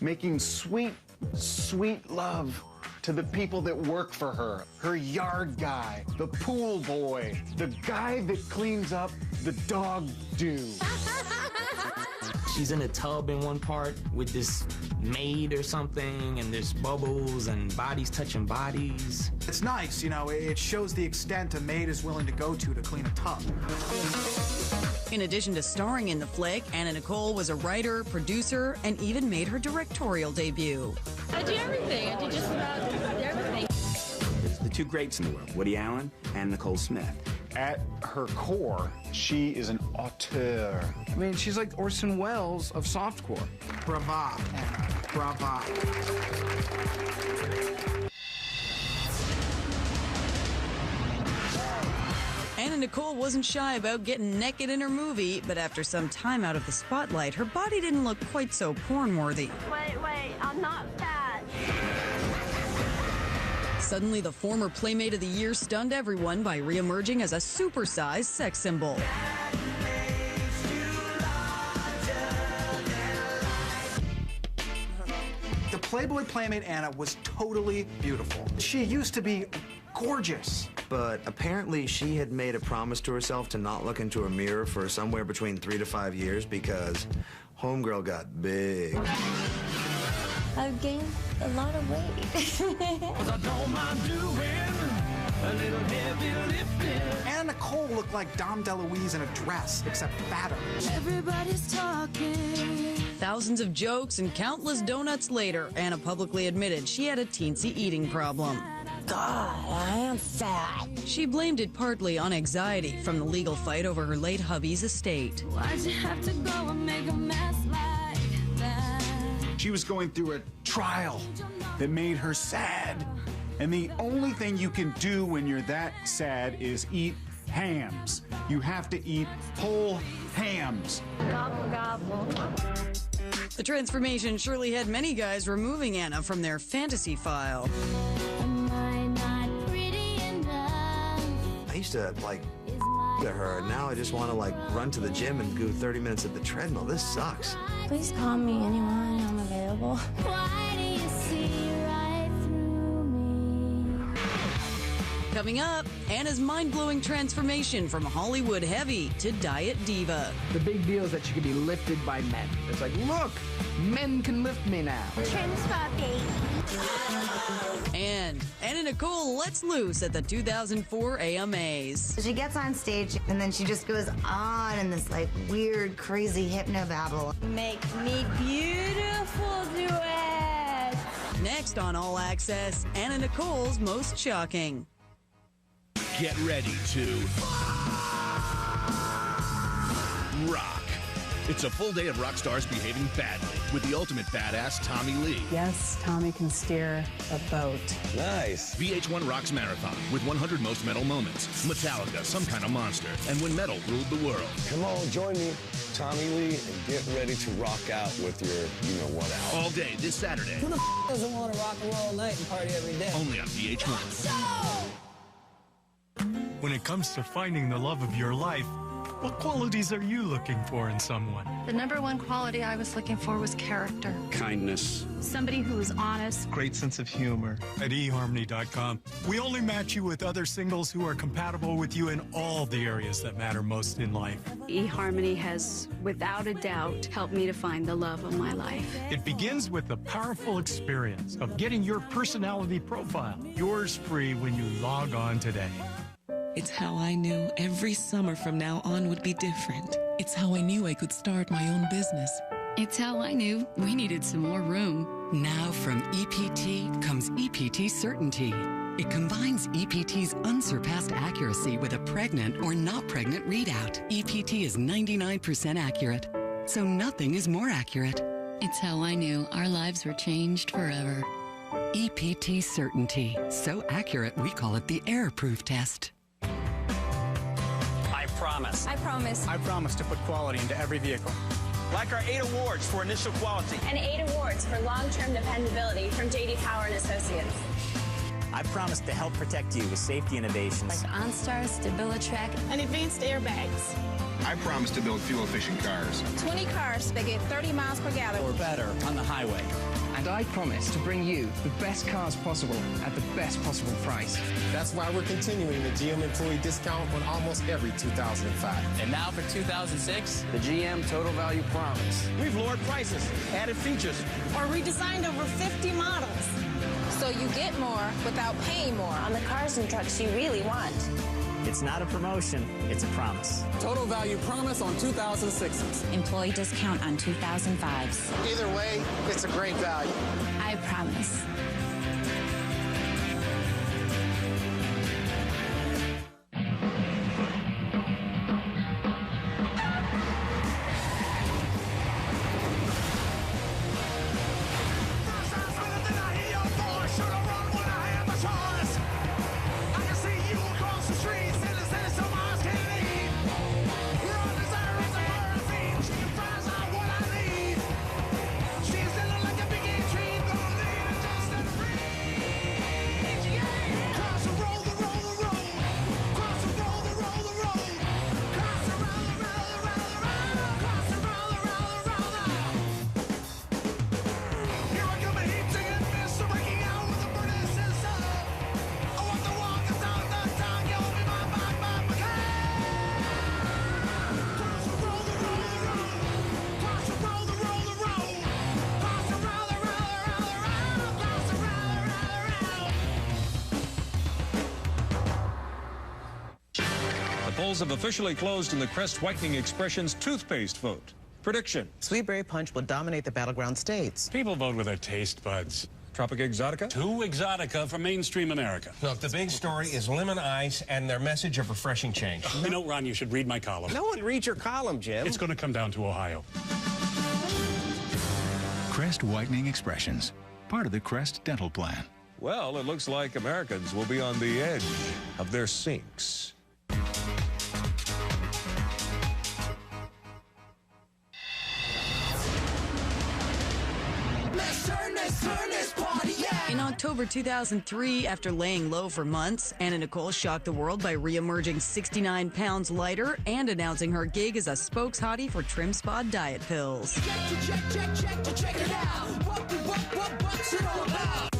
making sweet, sweet love to the people that work for her. Her yard guy, the pool boy, the guy that cleans up the dog do. She's in a tub in one part with this maid or something, and there's bubbles and bodies touching bodies. It's nice, you know, it shows the extent a maid is willing to go to clean a tub. In addition to starring in the flick, Anna Nicole was a writer, producer, and even made her directorial debut. I do everything. I do just about everything. There's the 2 greats in the world, Woody Allen and Nicole Smith. At her core, she is an auteur. I mean, she's like Orson Welles of softcore. Brava, Anna, brava. Anna Nicole wasn't shy about getting naked in her movie, but after some time out of the spotlight, her body didn't look quite so porn-worthy. Wait, I'm not fat. Suddenly, the former Playmate of the Year stunned everyone by re-emerging as a supersized sex symbol. The Playboy Playmate Anna was totally beautiful. She used to be gorgeous. But apparently she had made a promise to herself to not look into a mirror for somewhere between 3 to 5 years because homegirl got big. I've gained a lot of weight. Anna Nicole looked like Dom DeLuise in a dress, except fatter. Everybody's talking. Thousands of jokes and countless donuts later, Anna publicly admitted she had a teensy eating problem. God, I am fat. She blamed it partly on anxiety from the legal fight over her late hubby's estate. Why'd you have to go and make a mess like that? She was going through a trial that made her sad. And the only thing you can do when you're that sad is eat hams. You have to eat whole hams. Gobble, gobble. The transformation surely had many guys removing Anna from their fantasy file. Am I not pretty enough? I used to, to her. Now I just want to, run to the gym and do 30 minutes at the treadmill. This sucks. Please call me anyone. I'm available. Why do you see right through me? Coming up, Anna's mind-blowing transformation from Hollywood heavy to diet diva. The big deal is that she can be lifted by men. It's like, look, men can lift me now. Trim puppy. And Anna Nicole lets loose at the 2004 AMAs. She gets on stage and then she just goes on in this weird, crazy hypnobabble. Make me beautiful. Next on All Access, Anna Nicole's Most Shocking. Get ready to rock. It's a full day of rock stars behaving badly with the ultimate badass, Tommy Lee. Yes, Tommy can steer a boat. Nice. VH1 Rocks Marathon with 100 Most Metal Moments. Metallica, Some Kind of Monster, and When Metal Ruled the World. Come on, join me, Tommy Lee, and get ready to rock out with your you-know-what out. All day this Saturday. Who the doesn't want to rock and roll all night and party every day? Only on VH1. When it comes to finding the love of your life, what qualities are you looking for in someone? The number one quality I was looking for was character. Kindness. Somebody who is honest. Great sense of humor. At eHarmony.com, we only match you with other singles who are compatible with you in all the areas that matter most in life. eHarmony has, without a doubt, helped me to find the love of my life. It begins with the powerful experience of getting your personality profile, yours free when you log on today. It's how I knew every summer from now on would be different. It's how I knew I could start my own business. It's how I knew we needed some more room. Now from EPT comes EPT Certainty. It combines EPT's unsurpassed accuracy with a pregnant or not pregnant readout. EPT is 99% accurate, so nothing is more accurate. It's how I knew our lives were changed forever. EPT Certainty. So accurate, we call it the Airproof test. Promise. I promise. I promise to put quality into every vehicle. Like our 8 awards for initial quality. And 8 awards for long-term dependability from J.D. Power and Associates. I promise to help protect you with safety innovations. Like OnStar, StabiliTrak, and advanced airbags. I promise to build fuel-efficient cars. 20 cars that get 30 miles per gallon. Or better on the highway. And I promise to bring you the best cars possible at the best possible price. That's why we're continuing the GM employee discount on almost every 2005. And now for 2006, the GM Total Value Promise. We've lowered prices, added features, or redesigned over 50 models. So you get more without paying more on the cars and trucks you really want. It's not a promotion, it's a promise. Total Value Promise on 2006s. Employee discount on 2005s. Either way, it's a great value. I promise. Polls have officially closed in the Crest Whitening Expressions toothpaste vote. Prediction. Sweet Berry Punch will dominate the battleground states. People vote with their taste buds. Tropic Exotica? 2 Exotica for mainstream America. Look, the big story is lemon ice and their message of refreshing change. You know, Ron, you should read my column. No one reads your column, Jim. It's going to come down to Ohio. Crest Whitening Expressions, part of the Crest Dental Plan. Well, it looks like Americans will be on the edge of their sinks. In October 2003, after laying low for months, Anna Nicole shocked the world by re-emerging 69 pounds lighter and announcing her gig as a spokes hottie for Trim Spa diet pills. Check it out. What's it all about?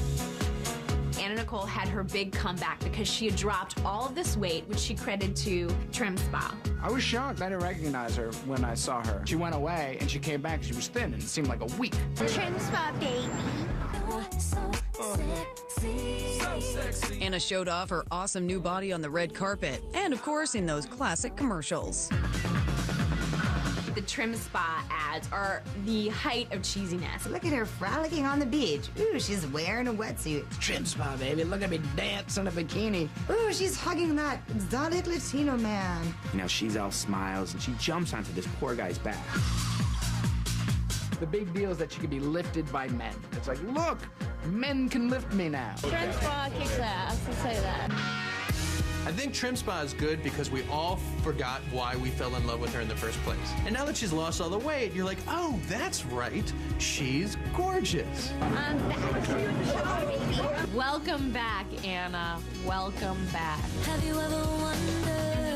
Anna Nicole had her big comeback because she had dropped all of this weight, which she credited to Trim Spa. I was shocked. I didn't recognize her when I saw her. She went away and she came back. She was thin and it seemed like a week. Trim Spa, baby. Anna showed off her awesome new body on the red carpet and, of course, in those classic commercials. The Trim Spa ads are the height of cheesiness. Look at her frolicking on the beach. Ooh, she's wearing a wetsuit. Trim Spa, baby. Look at me dance in a bikini. Ooh, she's hugging that exotic Latino man. You know, she's all smiles, and she jumps onto this poor guy's back. The big deal is that she can be lifted by men. It's like, look, men can lift me now. Trim Spa kicks ass, I'll say that. I think Trim Spa is good because we all forgot why we fell in love with her in the first place. And now that she's lost all the weight, you're like, oh, that's right. She's gorgeous. I'm back. Welcome back, Anna. Welcome back. Have you ever wondered?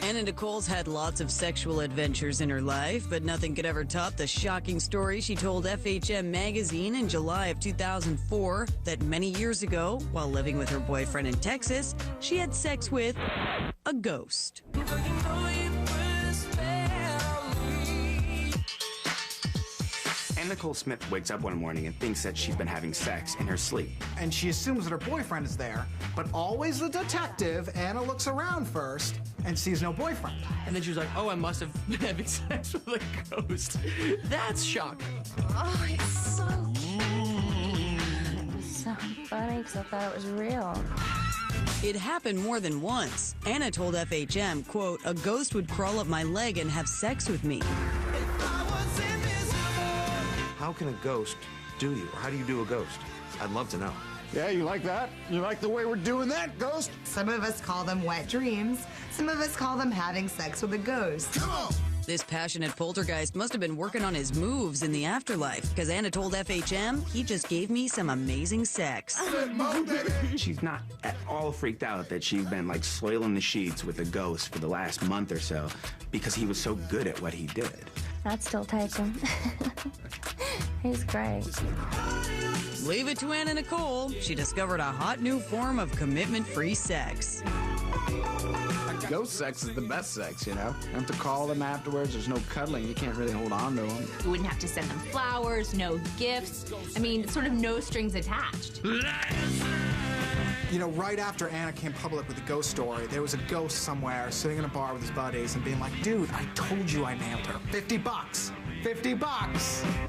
Anna Nicole's had lots of sexual adventures in her life, but nothing could ever top the shocking story she told FHM magazine in July of 2004 that many years ago, while living with her boyfriend in Texas, she had sex with a ghost. Anna Nicole Smith wakes up one morning and thinks that she's been having sex in her sleep. And she assumes that her boyfriend is there, but always the detective, Anna looks around first and sees no boyfriend. And then she was like, oh, I must have been having sex with a ghost. That's shocking. Oh, it's so cute. It's so funny because I thought it was real. It happened more than once. Anna told FHM, quote, a ghost would crawl up my leg and have sex with me. How can a ghost do you? Or how do you do a ghost? I'd love to know. Yeah, you like that? You like the way we're doing that, ghost? Some of us call them wet dreams. Some of us call them having sex with a ghost. Come on! This passionate poltergeist must have been working on his moves in the afterlife, because Anna told FHM, he just gave me some amazing sex. She's not at all freaked out that she's been like soiling the sheets with a ghost for the last month or so because he was so good at what he did. I'd still take him. He's great. Leave it to Anna Nicole. She discovered a hot new form of commitment-free sex. Ghost sex is the best sex, you know? You have to call them afterwards. There's no cuddling. You can't really hold on to them. You wouldn't have to send them flowers, no gifts. I mean, sort of no strings attached. You know, right after Anna came public with the ghost story, there was a ghost somewhere sitting in a bar with his buddies and being like, dude, I told you I nailed her. $50. $50.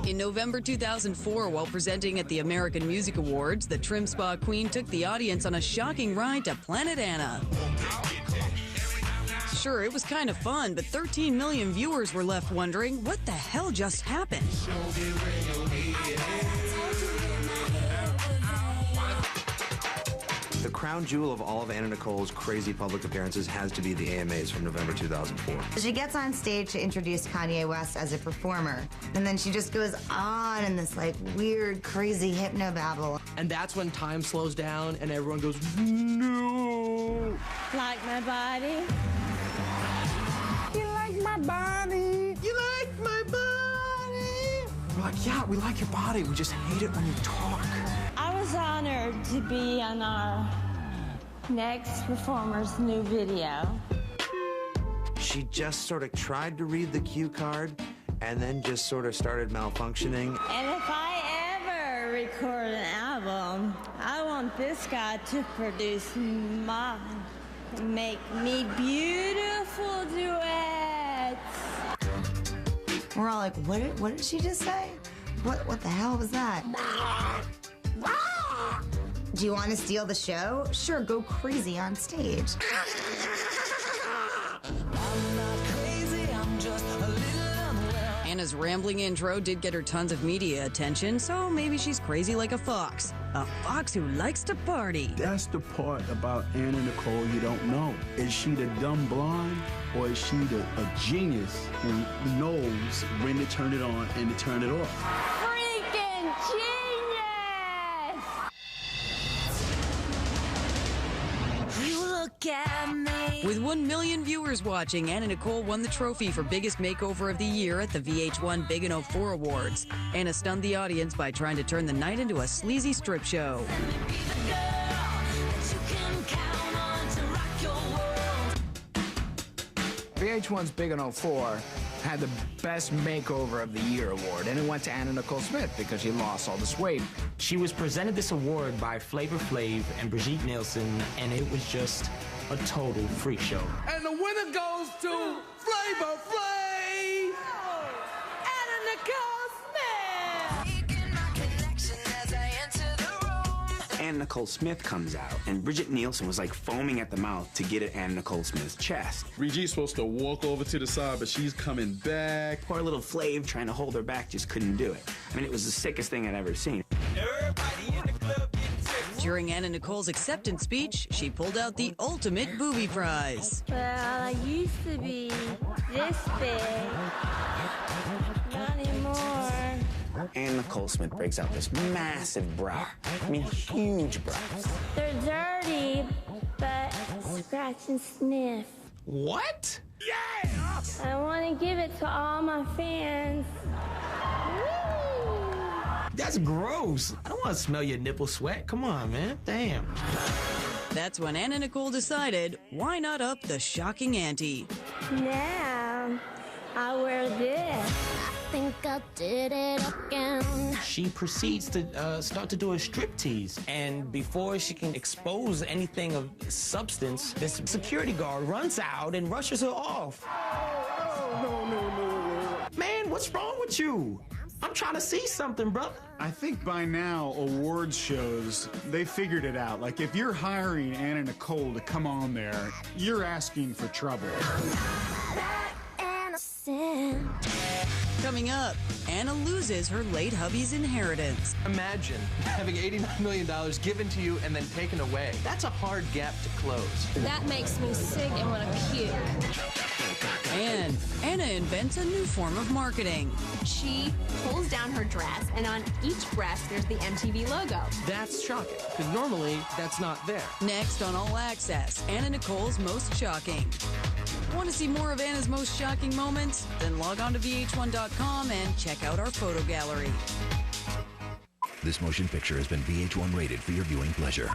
In November 2004, while presenting at the American Music Awards, the Trim Spa Queen took the audience on a shocking ride to Planet Anna. Sure, it was kind of fun, but 13 million viewers were left wondering, what the hell just happened? The crown jewel of all of Anna Nicole's crazy public appearances has to be the AMAs from November 2004. She gets on stage to introduce Kanye West as a performer, and then she just goes on in this like weird, crazy hypnobabble. And that's when time slows down and everyone goes, no. Like my body? You like my body? You like my body? We're like, yeah, we like your body. We just hate it when you talk. I was honored to be on our next performer's new video. She just sort of tried to read the cue card and then just sort of started malfunctioning. And if I ever record an album, I want this guy to produce mine. Make me beautiful duets. We're all like, what did she just say? What the hell was that? Do you want to steal the show? Sure, go crazy on stage. Anna's rambling intro did get her tons of media attention, so maybe she's crazy like a fox. A fox who likes to party. That's the part about Anna Nicole you don't know. Is she the dumb blonde, or is she a genius who knows when to turn it on and to turn it off? Freaking genius! You look at me. With 1 million viewers watching, Anna Nicole won the trophy for Biggest Makeover of the Year at the VH1 Big and 04 Awards. Anna stunned the audience by trying to turn the night into a sleazy strip show. VH1's Big and 04 had the Best Makeover of the Year award, and it went to Anna Nicole Smith because she lost all this weight. She was presented this award by Flavor Flav and Brigitte Nielsen, and it was just a total freak show. And the winner goes to Flavor Flav! Anna Nicole Smith! Anna Nicole Smith comes out, and Brigitte Nielsen was like foaming at the mouth to get at Anna Nicole Smith's chest. Brigitte's supposed to walk over to the side, but she's coming back. Poor little Flav trying to hold her back just couldn't do it. I mean, it was the sickest thing I'd ever seen. During Anna Nicole's acceptance speech, she pulled out the ultimate booby prize. Well, I used to be this big. Not anymore. Anna Nicole Smith breaks out this massive bra. I mean, huge brows. They're dirty, but scratch and sniff. What? Yeah! I want to give it to all my fans. That's gross. I don't want to smell your nipple sweat. Come on, man. Damn. That's when Anna Nicole decided, why not up the shocking ante? Now, I wear this. I think I did it again. She proceeds to start to do a striptease. And before she can expose anything of substance, this security guard runs out and rushes her off. No. Man, what's wrong with you? I'm trying to see something, brother. I think by now, awards shows, they figured it out. Like, if you're hiring Anna Nicole to come on there, you're asking for trouble. Coming up, Anna loses her late hubby's inheritance. Imagine having $89 million given to you and then taken away. That's a hard gap to close. That makes me sick and want to puke. And Anna invents a new form of marketing. She pulls down her dress, and on each breast, there's the MTV logo. That's shocking, because normally that's not there. Next on All Access, Anna Nicole's Most Shocking. Want to see more of Anna's most shocking moments? Then log on to VH1.com and check out our photo gallery. This motion picture has been VH1 rated for your viewing pleasure.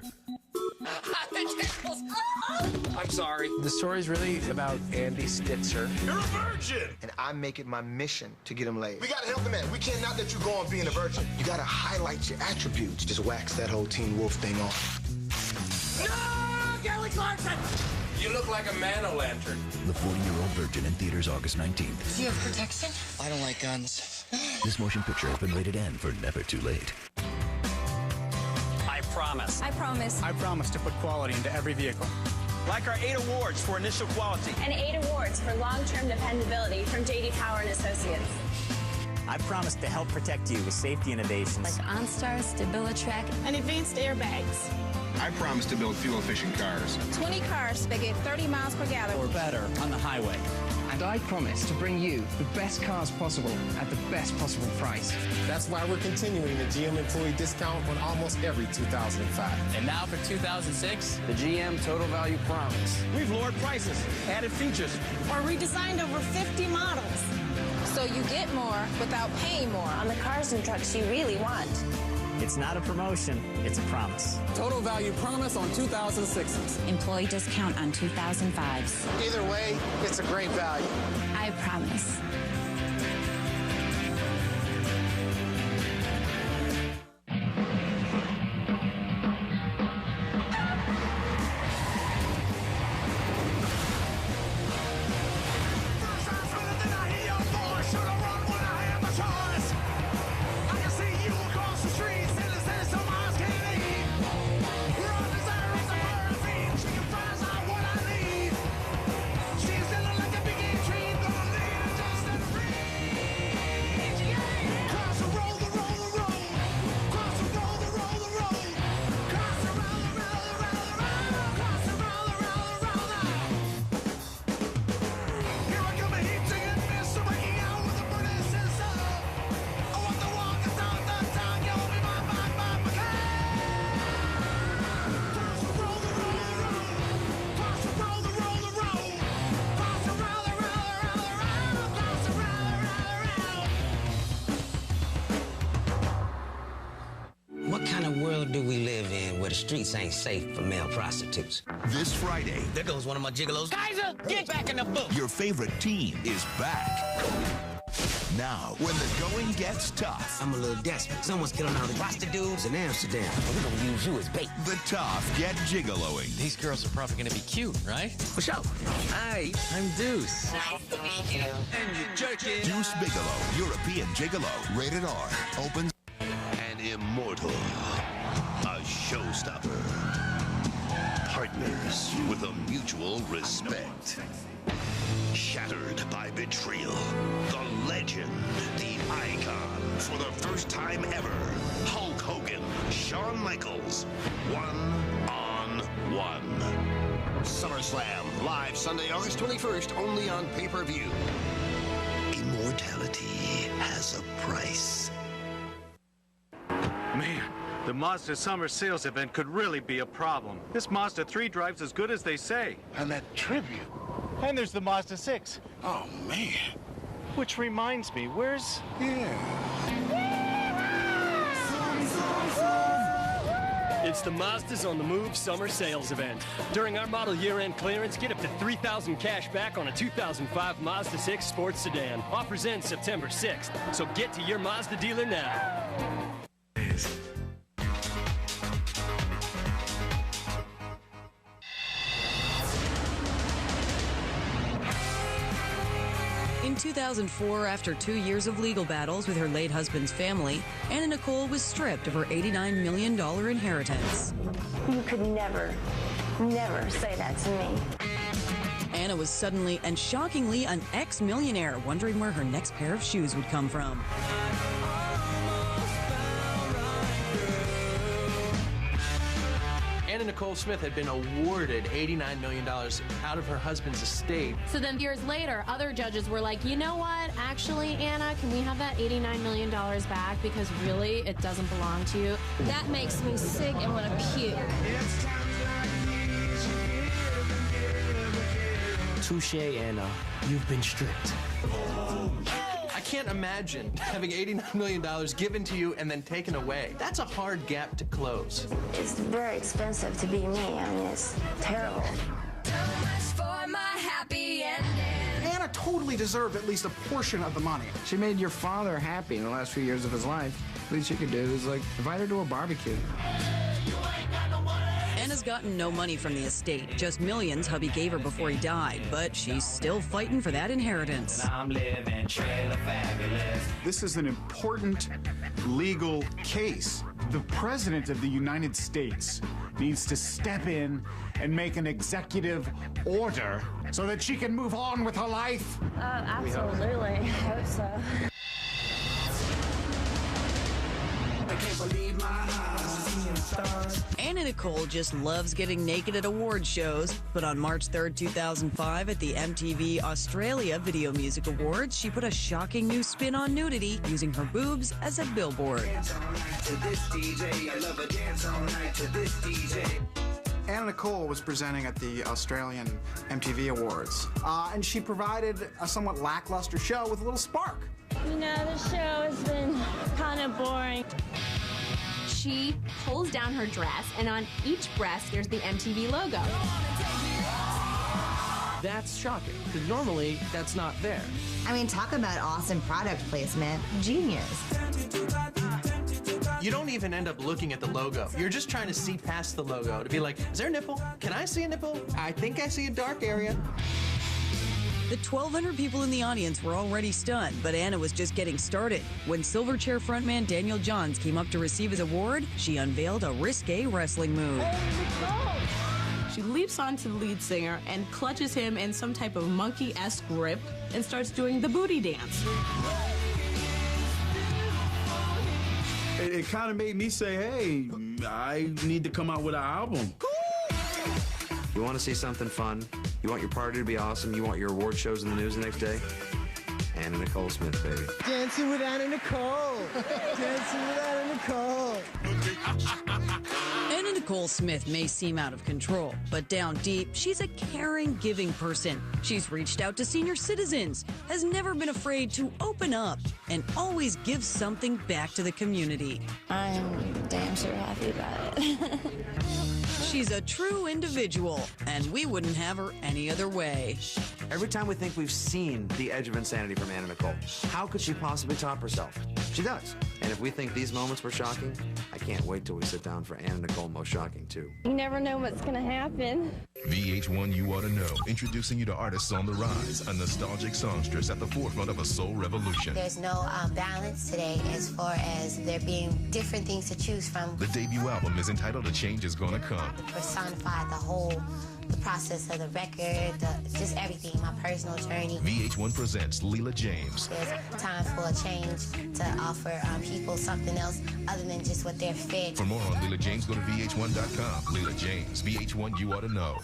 I'm sorry. The story's really about Andy Stitzer. You're a virgin! And I make it my mission to get him laid. We gotta help him out. We can't not let you go on being a virgin. You gotta highlight your attributes. Just wax that whole Teen Wolf thing off. No! Kelly Clarkson! You look like a man-o'-lantern. The 40-Year-Old Virgin in theaters August 19th. Do you have protection? I don't like guns. This motion picture has been rated N for never too late. I promise. I promise. I promise to put quality into every vehicle. Like our 8 awards for initial quality. And 8 awards for long-term dependability from J.D. Power and Associates. I promise to help protect you with safety innovations. Like OnStar, StabiliTrak, And advanced airbags. I promise to build fuel-efficient cars. 20 cars that get 30 miles per gallon. Or better on the highway. And I promise to bring you the best cars possible at the best possible price. That's why we're continuing the GM employee discount on almost every 2005. And now for 2006, the GM Total Value Promise. We've lowered prices, added features. Or redesigned over 50 models. So you get more without paying more on the cars and trucks you really want. It's not a promotion, it's a promise. Total value promise on 2006s. employee discount on 2005s. Either way, it's a great value. I promise. the streets ain't safe for male prostitutes. This Friday, There goes one of my gigolos. Kaiser, get back in the book. your favorite team is back. Now, when the going gets tough, I'm a little desperate. Someone's killing all the prostitutes in Amsterdam. We're gonna use you as bait. the tough get gigoloing. These girls are probably going to be cute, right? For sure. Hi, I'm Deuce. Nice to meet you. And you jerk it. Deuce Bigelow, European Gigolo, rated R, opens. An immortal, a showstopper, partners with a mutual respect. Shattered by betrayal, the legend, the icon, for the first time ever, Hulk Hogan, Shawn Michaels, 1-on-1. SummerSlam, live Sunday, August 21st, only on pay-per-view. Immortality has a price. Man, the Mazda Summer Sales event could really be a problem. This Mazda 3 drives as good as they say. And that tribute. And there's the Mazda 6. Oh, man. Which reminds me, where's... It's the Mazdas on the Move Summer Sales event. During our model year-end clearance, get up to $3,000 cash back on a 2005 Mazda 6 sports sedan. Offers end September 6th, so get to your Mazda dealer now. In 2004, after 2 years of legal battles with her late husband's family, Anna Nicole was stripped of her $89 million inheritance. You could never say that to me. Anna was suddenly and shockingly an ex-millionaire, wondering where her next pair of shoes would come from. Anna Nicole Smith had been awarded $89 million out of her husband's estate. So then years later, other judges were like, you know what? Actually, Anna, can we have that $89 million back? Because really, it doesn't belong to you. That makes me sick and want to puke. Touche, Anna. You've been stripped. I can't imagine having $89 million given to you and then taken away. That's a hard gap to close. It's very expensive to be me. I mean, it's terrible. Anna totally deserved at least a portion of the money. She made your father happy in the last few years of his life. The least you could do is, like, invite her to a barbecue. Anna's gotten no money from the estate, just millions hubby gave her before he died, but she's still fighting for that inheritance. I'm living trailer fabulous. This is an important legal case. The President of the United States needs to step in and make an executive order so that she can move on with her life. Absolutely. I hope so. I can't believe my eyes. Anna Nicole just loves getting naked at award shows, but on March 3rd, 2005, at the MTV Australia Video Music Awards, she put a shocking new spin on nudity, using her boobs as a billboard. Anna Nicole was presenting at the Australian MTV Awards, and she provided a somewhat lackluster show with a little spark. You know, the show has been kind of boring. She pulls down her dress, and on each breast, there's the MTV logo. That's shocking, because normally that's not there. I mean, talk about awesome product placement. Genius. You don't even end up looking at the logo. You're just trying to see past the logo to be like, is there a nipple? Can I see a nipple? I think I see a dark area. The 1,200 people in the audience were already stunned, but Anna was just getting started. When Silverchair frontman Daniel Johns came up to receive his award, she unveiled a risque wrestling move. She leaps onto the lead singer and clutches him in some type of monkey-esque grip and starts doing the booty dance. It kind of made me say, hey, I need to come out with an album. You want to see something fun? You want your party to be awesome? You want your award shows in the news the next day? Anna Nicole Smith, baby. Dancing with Anna Nicole. Dancing with Anna Nicole. Anna Nicole Smith may seem out of control, but down deep, she's a caring, giving person. She's reached out to senior citizens, has never been afraid to open up, and always gives something back to the community. I'm damn sure happy about it. She's a true individual, and we wouldn't have her any other way. Every time we think we've seen the edge of insanity from Anna Nicole, how could she possibly top herself? She does. And if we think these moments were shocking, I can't wait till we sit down for Anna Nicole Most Shocking 2. You never know what's gonna happen. VH1 You Ought to Know, introducing you to artists on the rise, a nostalgic songstress at the forefront of a soul revolution. There's no balance today as far as there being different things to choose from. The debut album is entitled A Change Is Gonna Come. Personified the process of the record, just everything, my personal journey. VH1 presents Leela James. There's time for a change to offer people something else other than just what they're fed. For more on Leela James, go to VH1.com. Leela James, VH1 You Ought to Know.